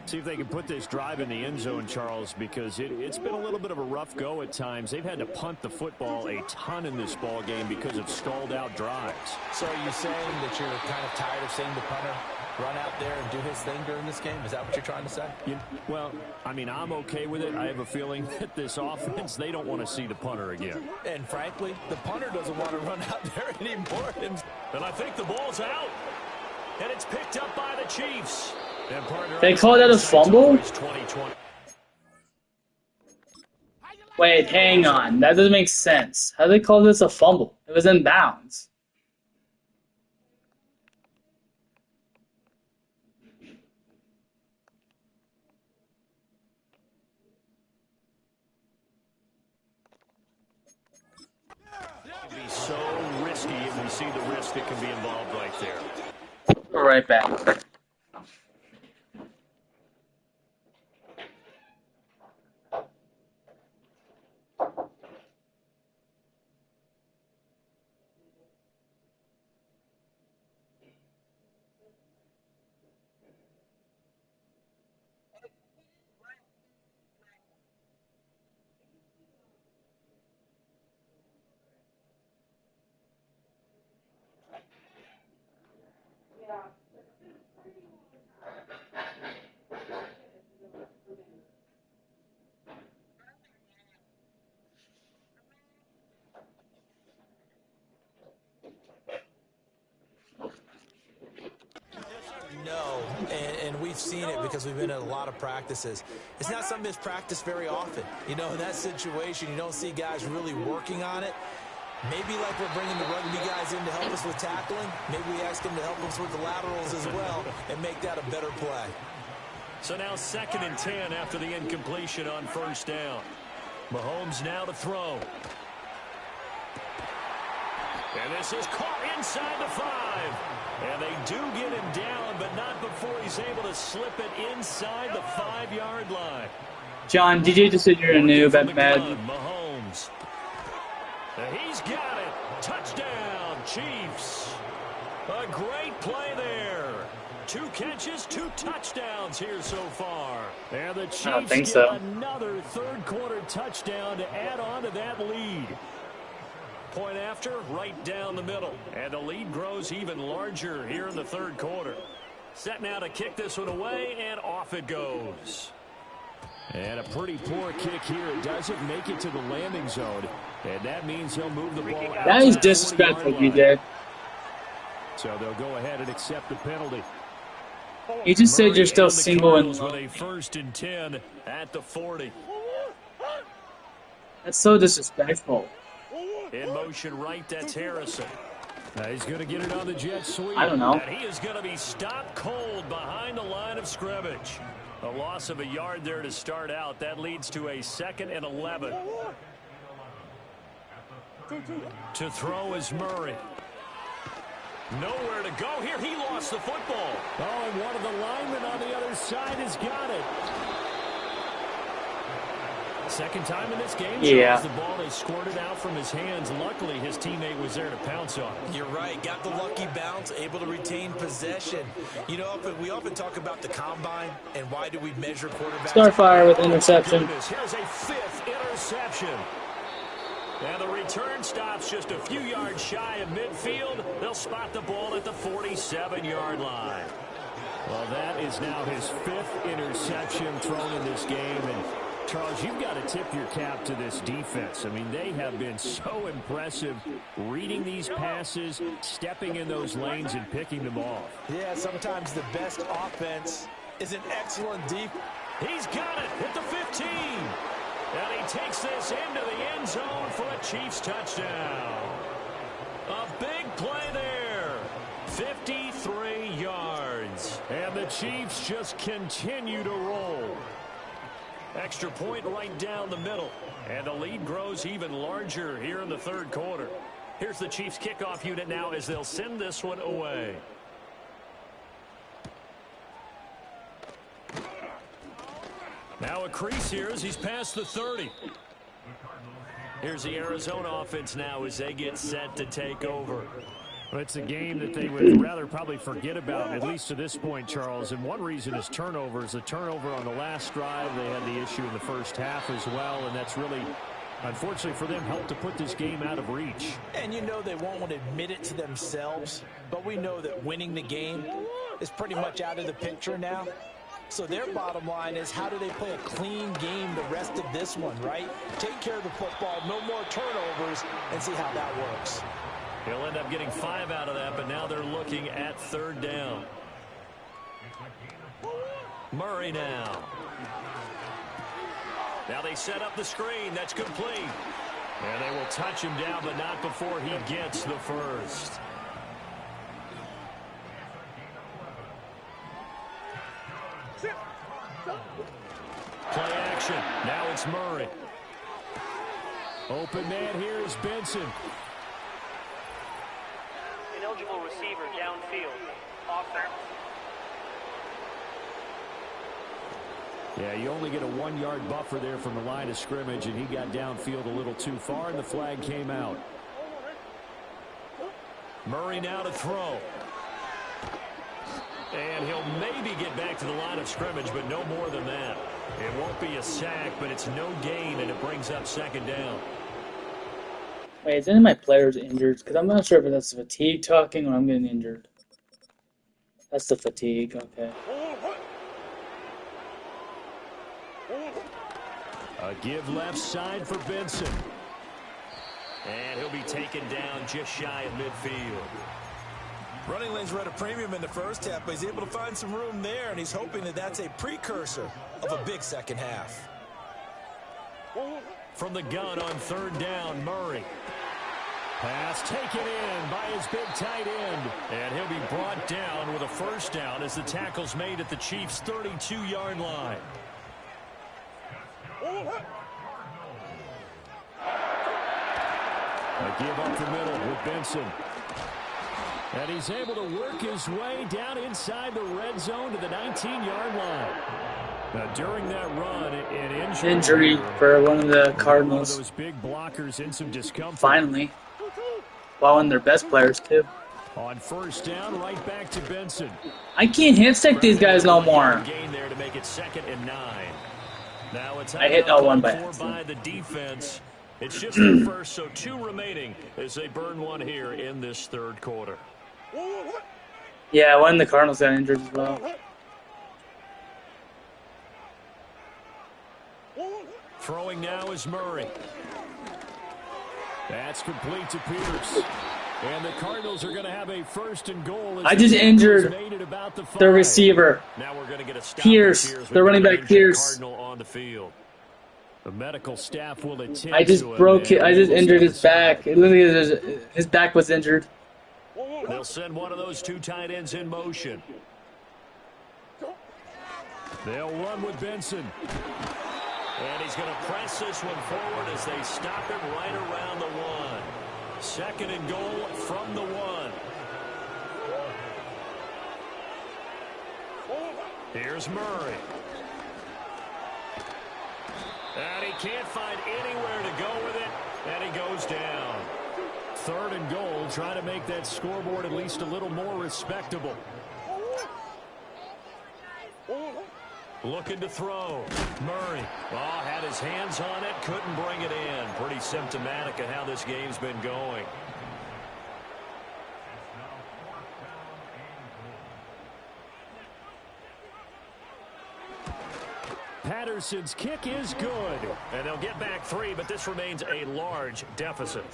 See if they can put this drive in the end zone, Charles, because it's been a little bit of a rough go at times. They've had to punt the football a ton in this ball game because of stalled out drives. So are you saying that you're kind of tired of seeing the punter run out there and do his thing during this game? Is that what you're trying to say? Well, I mean, I'm okay with it. I have a feeling that this offense, they don't want to see the punter again. And frankly, the punter doesn't want to run out there anymore. And I think the ball's out. And it's picked up by the Chiefs. They call that a fumble? Wait, hang on. That doesn't make sense. How do they call this a fumble? It was in bounds. It'd be so risky if we see the risk that can be involved right there. We're right back. No, and we've seen it because we've been at a lot of practices. It's not something that's practiced very often. You know, in that situation, you don't see guys really working on it. Maybe like we're bringing the rugby guys in to help us with tackling. Maybe we ask them to help us with the laterals as well and make that a better play. So now 2nd and 10 after the incompletion on first down. Mahomes now to throw. And this is caught inside the 5. And they do get him down, but not before he's able to slip it inside the 5-yard line. John, DJ just said you're a noob at Madden. Mahomes. He's got it. Touchdown, Chiefs. A great play there. 2 catches, 2 touchdowns here so far. And the Chiefs get another third quarter touchdown to add on to that lead. Point after, right down the middle. And the lead grows even larger here in the third quarter. Set now to kick this one away, and off it goes. And a pretty poor kick here. It doesn't make it to the landing zone. And that means he'll move the ball out. That is disrespectful, DJ. So they'll go ahead and accept the penalty. You just said you're still single and with a 1st and 10 at the 40. That's so disrespectful. In motion right, that's Harrison. Now he's going to get it on the jet sweep. I don't know. And he is going to be stopped cold behind the line of scrimmage. A loss of a yard there to start out. That leads to a 2nd and 11. To throw is Murray. Nowhere to go here. He lost the football. Oh, and one of the linemen on the other side has got it. Second time in this game. Yeah. The ball is squirted out from his hands. Luckily, his teammate was there to pounce on it. You're right. Got the lucky bounce, able to retain possession. You know, we often talk about the combine and why do we measure quarterbacks. Starfire with interception. Here's a 5th interception. And the return stops just a few yards shy of midfield. They'll spot the ball at the 47-yard line. Well, that is now his 5th interception thrown in this game. And Charles, you've got to tip your cap to this defense. I mean, they have been so impressive reading these passes, stepping in those lanes, and picking them off. Yeah, sometimes the best offense is an excellent defense. He's got it at the 15. And he takes this into the end zone for a Chiefs touchdown. A big play there. 53 yards. And the Chiefs just continue to roll. Extra point right down the middle. And the lead grows even larger here in the third quarter. Here's the Chiefs kickoff unit now as they'll send this one away. Now a crease here as he's past the 30. Here's the Arizona offense now as they get set to take over. Well, it's a game that they would rather probably forget about, at least to this point, Charles. And one reason is turnovers. A turnover on the last drive. They had the issue in the first half as well, and that's really, unfortunately for them, helped to put this game out of reach. And you know they won't want to admit it to themselves, but we know that winning the game is pretty much out of the picture now. So their bottom line is, how do they play a clean game the rest of this one, right? Take care of the football, no more turnovers, and see how that works. He'll end up getting 5 out of that, but now they're looking at third down. Murray now. Now they set up the screen. That's complete. And they will touch him down, but not before he gets the first. Play action. Now it's Murray. Open man here is Benson. Ineligible receiver downfield. Offense. Yeah, you only get a 1-yard buffer there from the line of scrimmage, and he got downfield a little too far, and the flag came out. Murray now to throw. And he'll maybe get back to the line of scrimmage, but no more than that. It won't be a sack, but it's no gain, and it brings up second down. Wait, is any of my players injured? Because I'm not sure if that's fatigue talking or I'm getting injured. That's the fatigue, okay. A give left side for Benson. And he'll be taken down just shy of midfield. Running lanes were at a premium in the first half, but he's able to find some room there, and he's hoping that that's a precursor of a big second half. From the gun on third down, Murray. Pass taken in by his big tight end. And he'll be brought down with a first down as the tackle's made at the Chiefs' 32-yard line. A give up the middle with Benson. And he's able to work his way down inside the red zone to the 19-yard line. Now, during that run, an Injury for one of the Cardinals. One of those big blockers in some discomfort. Finally. While one of their best players, too. On first down, right back to Benson. I can't hit stick these guys no more. Gain there to make it 2nd and 9. Now it's I hit L1 by by the defense. It's just the first, so 2 remaining as they burn one here in this third quarter. Yeah, one of the Cardinals got injured as well. Throwing now is Murray. That's complete to Pierce. And the Cardinals are going to have a 1st and goal. I just injured the receiver. Now we're going to get a Pierce, the running back Pierce. Cardinal on the field. The medical staff will attend. I just broke it. I just injured his back. It literally, his back was injured. They'll send one of those 2 tight ends in motion. They'll run with Benson. And he's going to press this one forward as they stop him right around the 1. 2nd and goal from the 1. Here's Murray. And he can't find anywhere to go with it, and he goes down. 3rd and goal, trying to make that scoreboard at least a little more respectable. Looking to throw. Murray. Oh, had his hands on it, couldn't bring it in. Pretty symptomatic of how this game's been going. Patterson's kick is good. And they'll get back 3, but this remains a large deficit.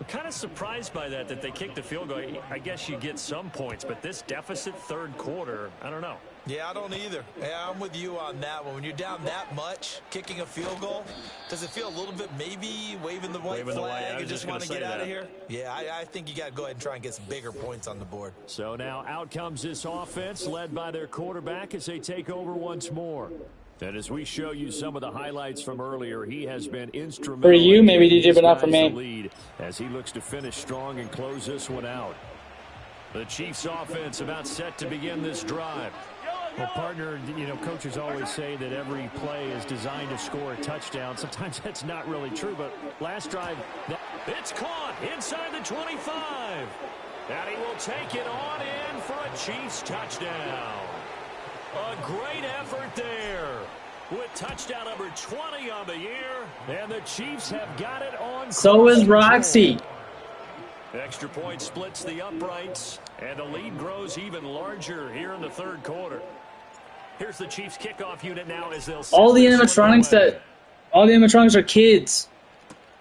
I'm kind of surprised by that they kicked the field goal. I guess you get some points, but this deficit third quarter, I don't know. Yeah, I don't either. Yeah, I'm with you on that one. When you're down that much, kicking a field goal, does it feel a little bit maybe waving the white flag and just want to get out of here? Yeah, I think you got to go ahead and try and get some bigger points on the board. So now out comes this offense led by their quarterback as they take over once more. And as we show you some of the highlights from earlier, he has been instrumental. For you, maybe DJ, but not for me. Lead as he looks to finish strong and close this one out. The Chiefs offense about set to begin this drive. Well, partner, you know, coaches always say that every play is designed to score a touchdown. Sometimes that's not really true, but last drive, it's caught inside the 25. And he will take it on in for a Chiefs touchdown. A great effort there with touchdown number 20 on the year. And the Chiefs have got it on. So is Roxy. Extra point splits the uprights, and the lead grows even larger here in the third quarter. Here's the Chiefs kickoff unit now as they'll all the animatronics are kids.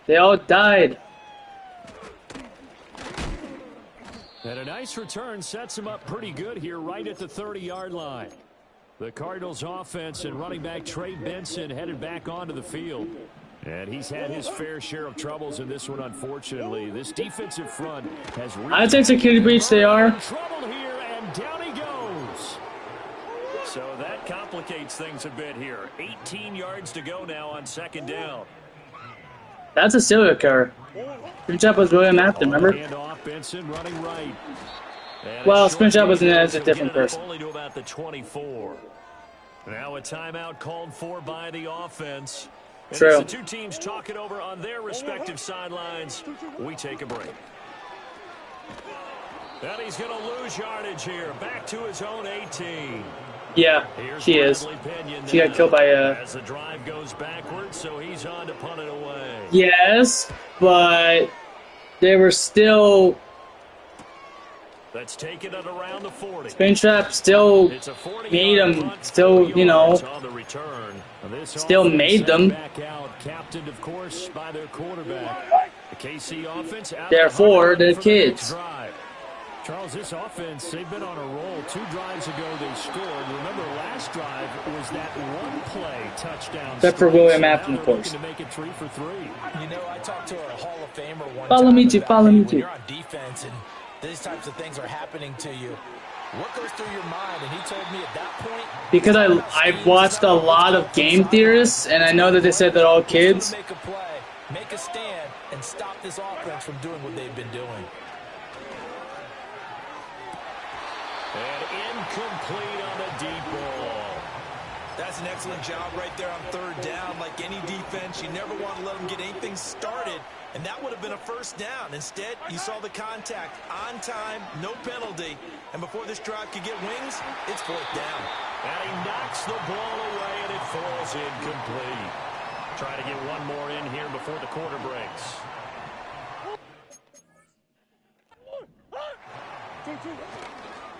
They all died. And a nice return sets him up pretty good here right at the 30-yard line. The Cardinals offense and running back Trey Benson headed back onto the field. And he's had his fair share of troubles in this one, unfortunately. This defensive front has I take security breach, they are. Trouble here, and down he goes. So that complicates things a bit here. 18 yards to go now on second down. That's a silly occur. Spin chop was William Afton, remember? Handoff, Benson running right. Well, spin chop was a different person. Only to about the 24. Now a timeout called for by the offense. And True. as the two teams talk it over on their respective sidelines, we take a break. And he's going to lose yardage here. Back to his own 18. Yeah, she is. She got killed by As the drive goes backwards, so he's on to punt it away. Yes, but they were still. Let's take it at around the 40. Spin trap still made them. Still, you know. Still made them. Back out, captained, of course, by their quarterback. The KC offense. Therefore, the kids. Charles, this offense, they've been on a roll. 2 drives ago they scored. Remember, last drive was that one-play touchdown. Except for William Afton, of course. To make it 3 for 3. You know, I talked to a Hall of Famer one follow time me too, about, follow me when too. you're on defense and these types of things are happening to you, what goes through your mind? And he told me at that point, because I've watched a lot of game theorists, and I know that they said they're all kids. Make a play, make a stand, and stop this offense from doing what they've been doing. And incomplete on the deep ball. That's an excellent job right there on third down. Like any defense, you never want to let them get anything started, and that would have been a first down. Instead, you saw the contact on time, no penalty, and before this drive could get wings, it's fourth down. And he knocks the ball away, and it falls incomplete. Try to get one more in here before the quarter breaks.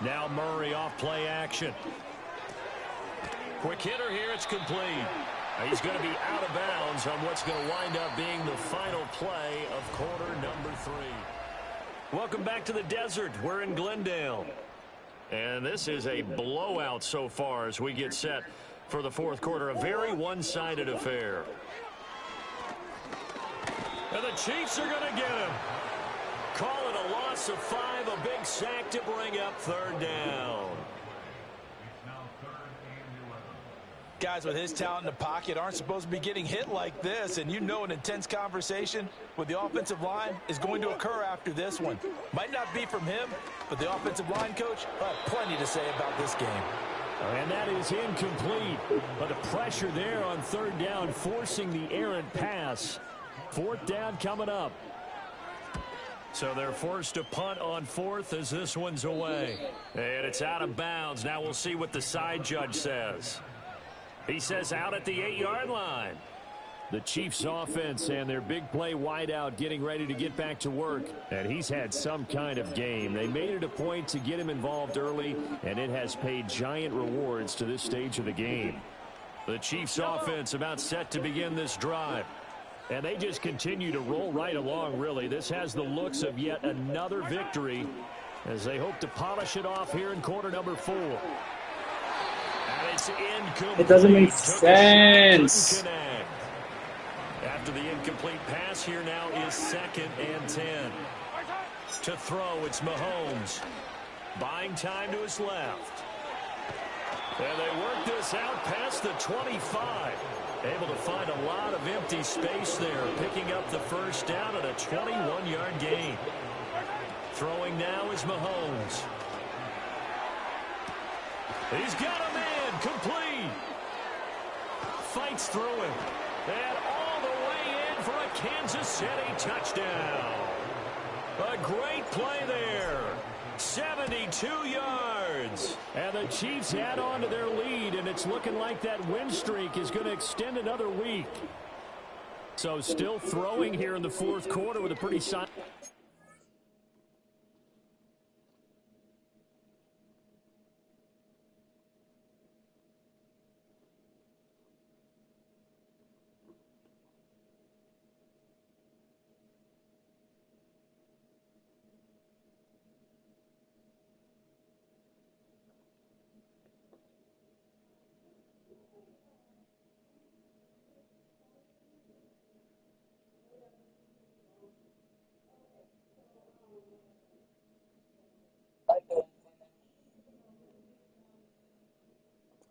Now Murray off play action. Quick hitter here, it's complete. He's going to be out of bounds on what's going to wind up being the final play of quarter number 3. Welcome back to the desert. We're in Glendale. And this is a blowout so far as we get set for the fourth quarter. A very one-sided affair. And the Chiefs are going to get him. Call it a loss of 5, a big sack to bring up third down. Guys with his talent in the pocket aren't supposed to be getting hit like this, and you know an intense conversation with the offensive line is going to occur after this one. Might not be from him, but the offensive line coach will have plenty to say about this game. And that is incomplete, but the pressure there on third down forcing the errant pass. Fourth down coming up. So they're forced to punt on fourth as this one's away. And it's out of bounds. Now we'll see what the side judge says. He says out at the 8-yard line. The Chiefs offense and their big play wideout getting ready to get back to work. And he's had some kind of game. They made it a point to get him involved early, and it has paid giant rewards to this stage of the game. The Chiefs offense about set to begin this drive. And they just continue to roll right along, really. This has the looks of yet another victory as they hope to polish it off here in quarter number 4. And it's incomplete. It doesn't make sense. After the incomplete pass, here now is 2nd and 10. To throw, it's Mahomes. Buying time to his left. And they work this out past the 25. Able to find a lot of empty space there, picking up the first down at a 21-yard gain. Throwing now is Mahomes. He's got a man, complete. Fights through him. And all the way in for a Kansas City touchdown. A great play there. 72 yards. And the Chiefs add on to their lead, and it's looking like that win streak is going to extend another week. So still throwing here in the 4th quarter with a pretty solid.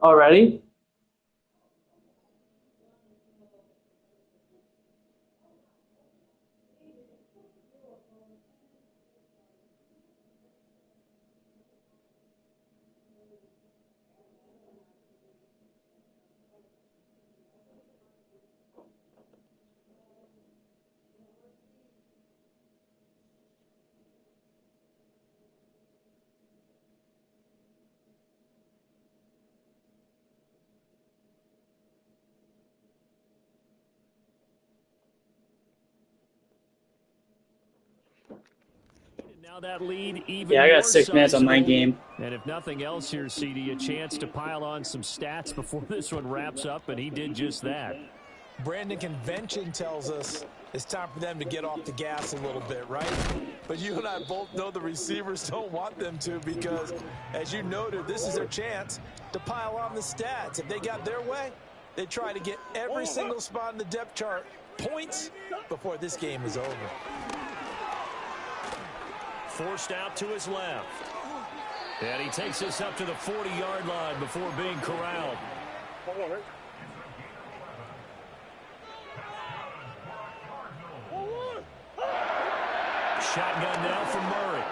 Already? Now that lead even Yeah, I got more 6 minutes on my sizable. game. And if nothing else here, CD, a chance to pile on some stats before this one wraps up, and he did just that. Brandon, convention tells us it's time for them to get off the gas a little bit, right? But you and I both know the receivers don't want them to because, as you noted, this is their chance to pile on the stats. If they got their way, they try to get every single spot in the depth chart points before this game is over. Forced out to his left. And he takes this up to the 40-yard line before being corralled. Shotgun now from Murray.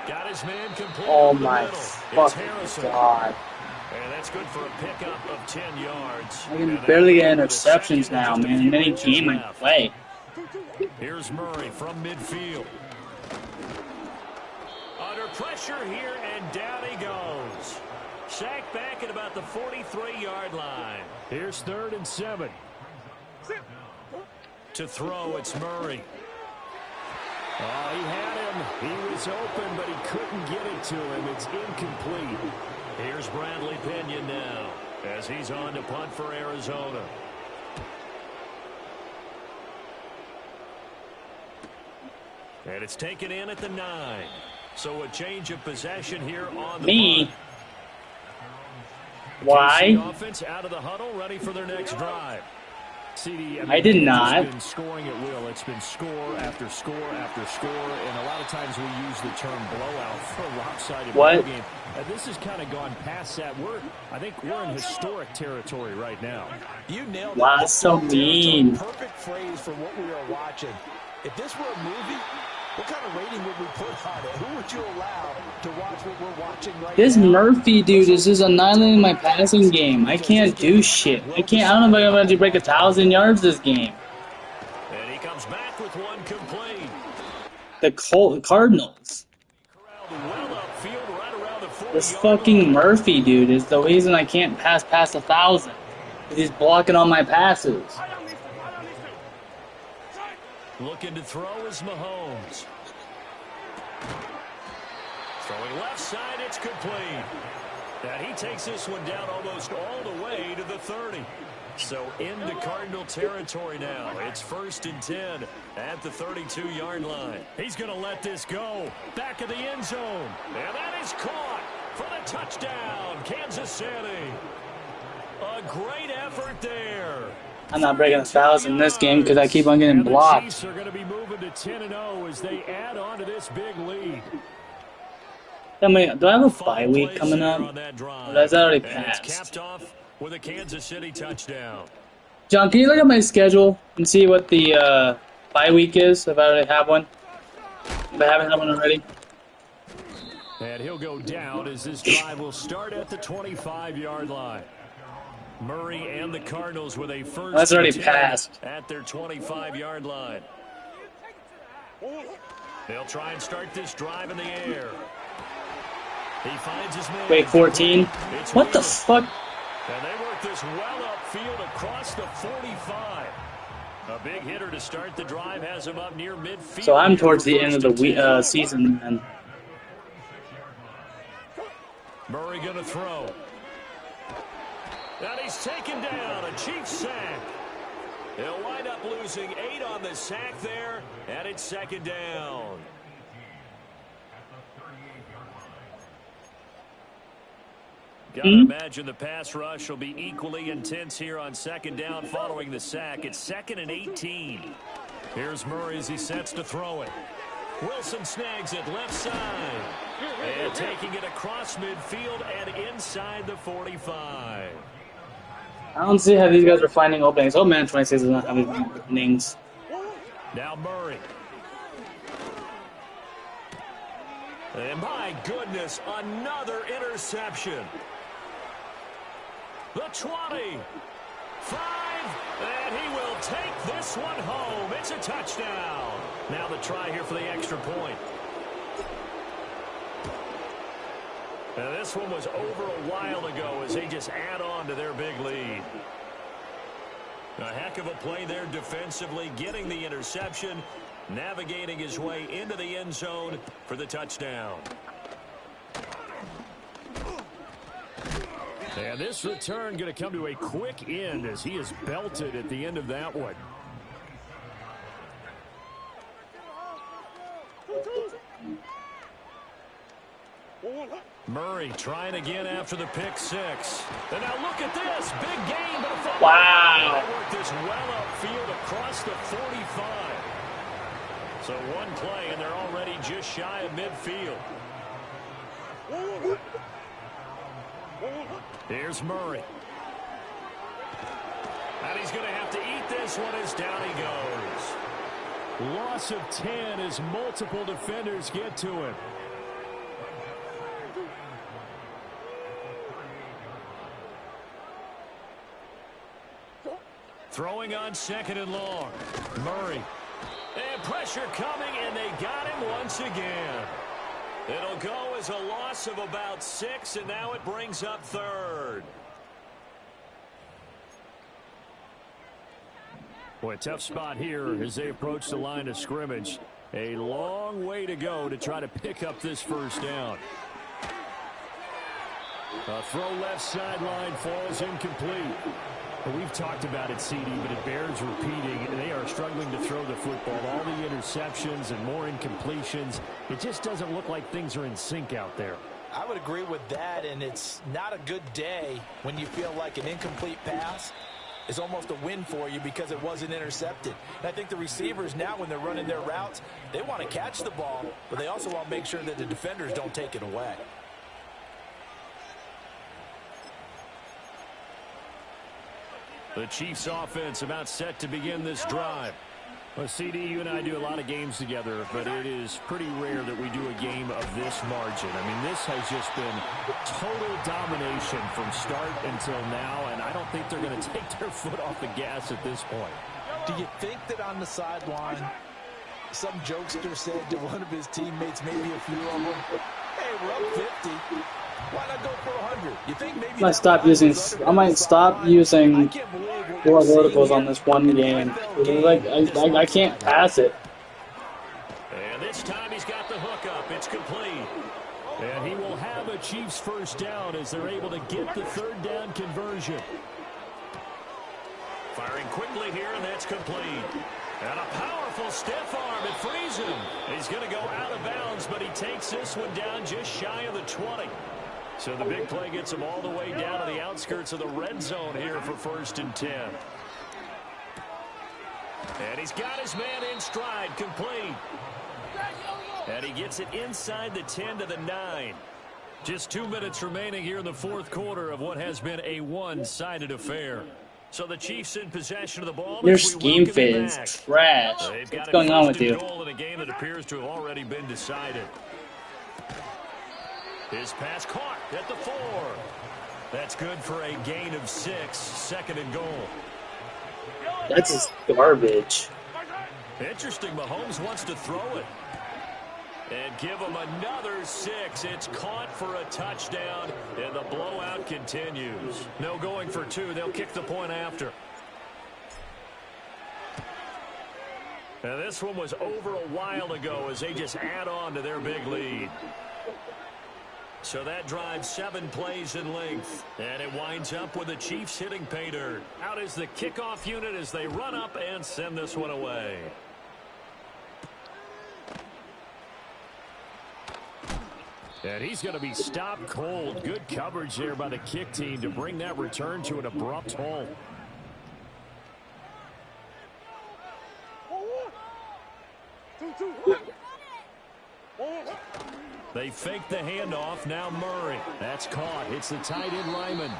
Got his man complete. Oh my fucking god. And that's good for a pickup of 10 yards. I can barely get interceptions now, man, in any game I play. Here's Murray from midfield. Under pressure here, and down he goes. Sacked back at about the 43-yard line. Here's 3rd and 7. To throw, it's Murray. Oh, he had him. He was open, but he couldn't get it to him. It's incomplete. Here's Bradley Pinion now as he's on to punt for Arizona. And it's taken in at the 9. So a change of possession here on the punt. Why? Offense out of the huddle, ready for their next drive. CD, I did not. It's been scoring at will. It's been score after score after score, and a lot of times we use the term blowout for a lopsided ball game. This has kind of gone past that. I think we're in historic territory right now. You nailed it. Wow, that's so mean. Perfect phrase for what we are watching. If this were a movie, what kind of rating would we put on it? Who would you allow to watch what we're watching right now? This Murphy dude is just annihilating my passing game. I can't do shit. I don't know if I'm going to break 1,000 yards this game. And he comes back with one complete. The Cardinals. Well upfield, right around the 40-yard This fucking Murphy dude is the reason I can't pass past 1,000. He's blocking all my passes. Looking to throw is Mahomes. Throwing left side, it's complete. And he takes this one down almost all the way to the 30. So into Cardinal territory now. It's 1st and 10 at the 32-yard line. He's going to let this go. Back of the end zone. And that is caught for the touchdown, Kansas City. A great effort there. I'm not breaking the fouls in this game because I keep on getting blocked. The Chiefs are going to be moving to 10-0 as they add on to this big lead. Do I have a bye week coming up? Or has that already passed? Capped off with a Kansas City touchdown. John, can you look at my schedule and see what the bye week is, if I already have one? If I haven't had one already. And he'll go down as this drive will start at the 25-yard line. Murray and the Cardinals with a first. That's already passed. At their 25-yard line. They'll try and start this drive in the air. He finds his man. Wait, 14? What the fuck? And they work this well upfield across the 45. A big hitter to start the drive has him up near midfield. So I'm towards the end of the season, and Murray going to throw. And he's taken down. A Chiefs sack. He'll wind up losing 8 on the sack there, and it's 2nd down. Gotta imagine the pass rush will be equally intense here on 2nd down following the sack. It's 2nd and 18. Here's Murray as he sets to throw it. Wilson snags it left side. And taking it across midfield and inside the 45. I don't see how these guys are finding openings. Oh man, 26 is not having openings. Now Murray. And my goodness, another interception. The 20. 5. And he will take this one home. It's a touchdown. Now the try here for the extra point. Now this one was over a while ago as they just add on to their big lead. A heck of a play there defensively, getting the interception, navigating his way into the end zone for the touchdown. And this return going to come to a quick end as he is belted at the end of that one. Murray trying again after the pick 6. And now look at this. Big game, but a football. Wow. They worked this well upfield across the 45. So one play, and they're already just shy of midfield. Here's Murray. And he's going to have to eat this one as down he goes. Loss of 10 as multiple defenders get to him. Throwing on 2nd and long. Murray. And pressure coming, and they got him once again. It'll go as a loss of about 6, and now it brings up 3rd. Boy, a tough spot here as they approach the line of scrimmage. A long way to go to try to pick up this first down. A throw left sideline falls incomplete. We've talked about it, CD, but it bears repeating. They are struggling to throw the football. All the interceptions and more incompletions. It just doesn't look like things are in sync out there. I would agree with that, and it's not a good day when you feel like an incomplete pass is almost a win for you because it wasn't intercepted. And I think the receivers now, when they're running their routes, they want to catch the ball, but they also want to make sure that the defenders don't take it away. The Chiefs offense about set to begin this drive. Well, CD, you and I do a lot of games together, but it is pretty rare that we do a game of this margin. I mean, this has just been total domination from start until now, and I don't think they're going to take their foot off the gas at this point. Do you think that on the sideline, some jokester said to one of his teammates, maybe a few of them, hey, we're up 50. Why not go for 100? You think maybe I might stop using 4 verticals on this one game. I can't pass it. And this time he's got the hook up. It's complete. And he will have a Chiefs first down as they're able to get the 3rd down conversion. Firing quickly here, and that's complete. And a powerful stiff arm. It frees him. He's going to go out of bounds, but he takes this one down just shy of the 20. So the big play gets him all the way down to the outskirts of the red zone here for 1st and 10. And he's got his man in stride, complete. And he gets it inside the 10 to the 9. Just 2 minutes remaining here in the 4th quarter of what has been a one-sided affair. So the Chiefs in possession of the ball. Your scheme fit is trash. What's going on with you? Goal in a game that appears to have already been decided. His pass caught at the 4. That's good for a gain of 6. 2nd and goal. That's just garbage. Interesting. Mahomes wants to throw it. And give him another 6. It's caught for a touchdown, and the blowout continues. No going for 2. They'll kick the point after. And this one was over a while ago as they just add on to their big lead. So that drives 7 plays in length. And it winds up with the Chiefs hitting pay dirt. Out is the kickoff unit as they run up and send this one away. And he's going to be stopped cold. Good coverage there by the kick team to bring that return to an abrupt halt. They fake the handoff. Now Murray. That's caught. It's the tight end lineman.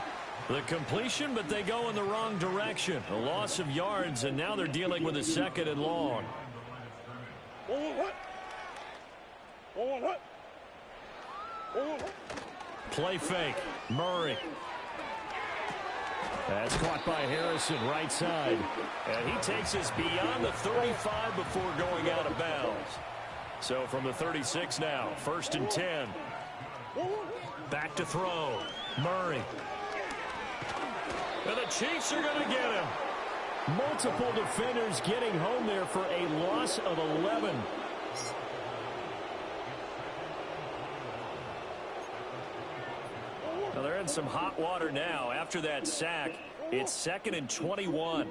The completion, but they go in the wrong direction. A loss of yards, and now they're dealing with a 2nd and long. Play fake. Murray. That's caught by Harrison, right side. And he takes us beyond the 35 before going out of bounds. So from the 36 now, 1st and 10. Back to throw. Murray. And the Chiefs are going to get him. Multiple defenders getting home there for a loss of 11. Well, they're in some hot water now. After that sack, it's 2nd and 21.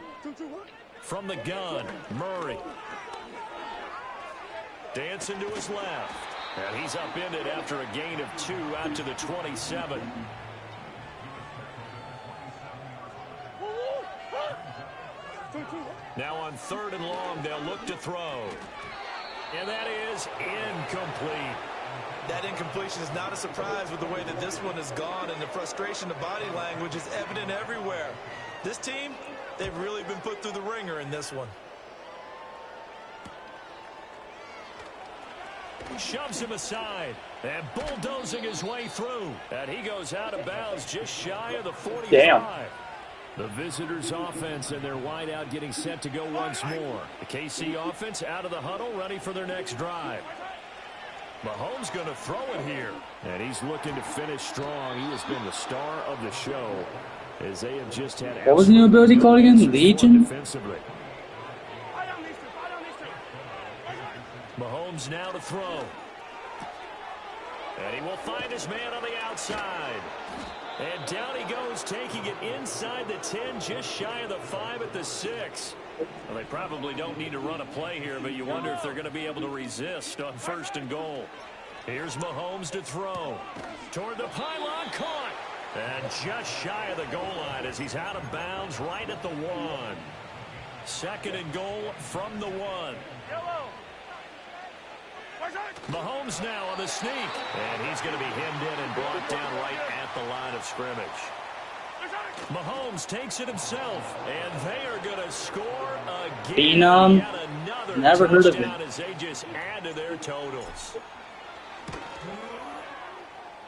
From the gun, Murray. Dancing to his left. And he's upended after a gain of 2 out to the 27. Now on 3rd and long, they'll look to throw. And that is incomplete. That incompletion is not a surprise with the way that this one has gone, and the frustration of body language is evident everywhere. This team, they've really been put through the ringer in this one. Shoves him aside and bulldozing his way through. And he goes out of bounds just shy of the 45. Damn. The visitors' offense and their wideout getting set to go once more. The KC offense out of the huddle, ready for their next drive. Mahomes going to throw it here. And he's looking to finish strong. He has been the star of the show as they have just had... What was the new ability called again? Legion? Defensively. Mahomes now to throw. And he will find his man on the outside. And down he goes, taking it inside the 10, just shy of the 5 at the 6. Well, they probably don't need to run a play here, but you wonder if they're going to be able to resist on 1st and goal. Here's Mahomes to throw. Toward the pylon, caught. And just shy of the goal line as he's out of bounds right at the 1. 2nd and goal from the 1. Mahomes now on the sneak. And he's going to be hemmed in and brought down right at the line of scrimmage. Mahomes takes it himself, and they are going to score again. Phenom. Never heard of him. As they just add to their totals.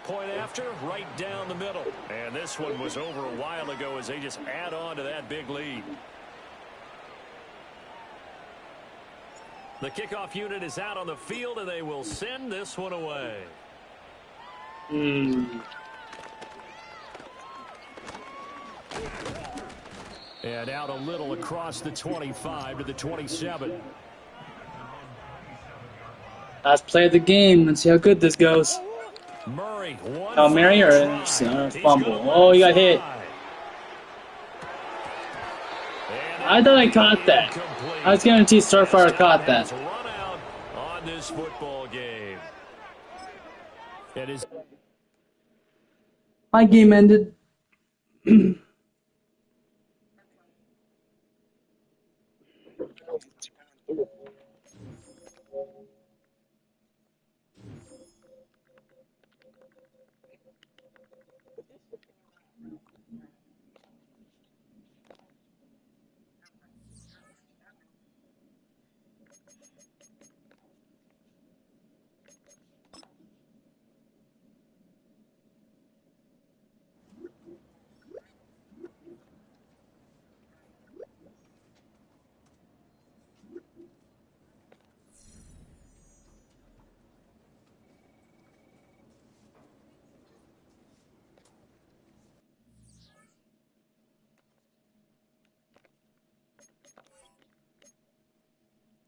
Point after, right down the middle. And this one was over a while ago as they just add on to that big lead. The kickoff unit is out on the field, and they will send this one away. And out a little across the 25 to the 27. Last play of the game. Let's see how good this goes. Murray, Oh, Mary or fumble? Oh, you got hit. And I thought I caught that. I was guaranteed Starfire caught that. Run out on this football game. It is. My game ended.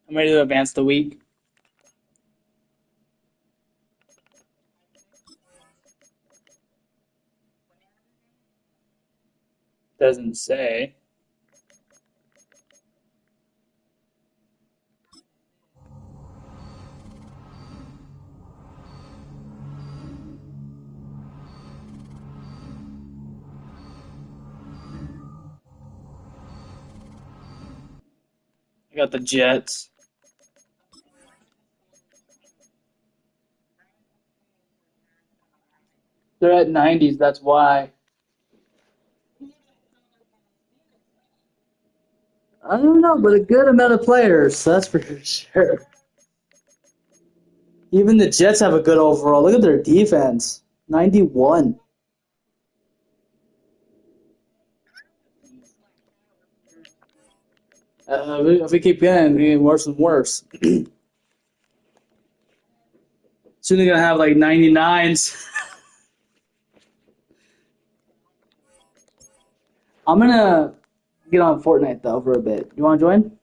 I'm ready to advance the week. Doesn't say. I got the Jets. They're at 90s, that's why. I don't know, but a good amount of players, that's for sure. Even the Jets have a good overall. Look at their defense. 91. If we keep getting, it's getting worse and worse. Soon they're gonna have like 99s. I'm gonna get on Fortnite though for a bit. You wanna join?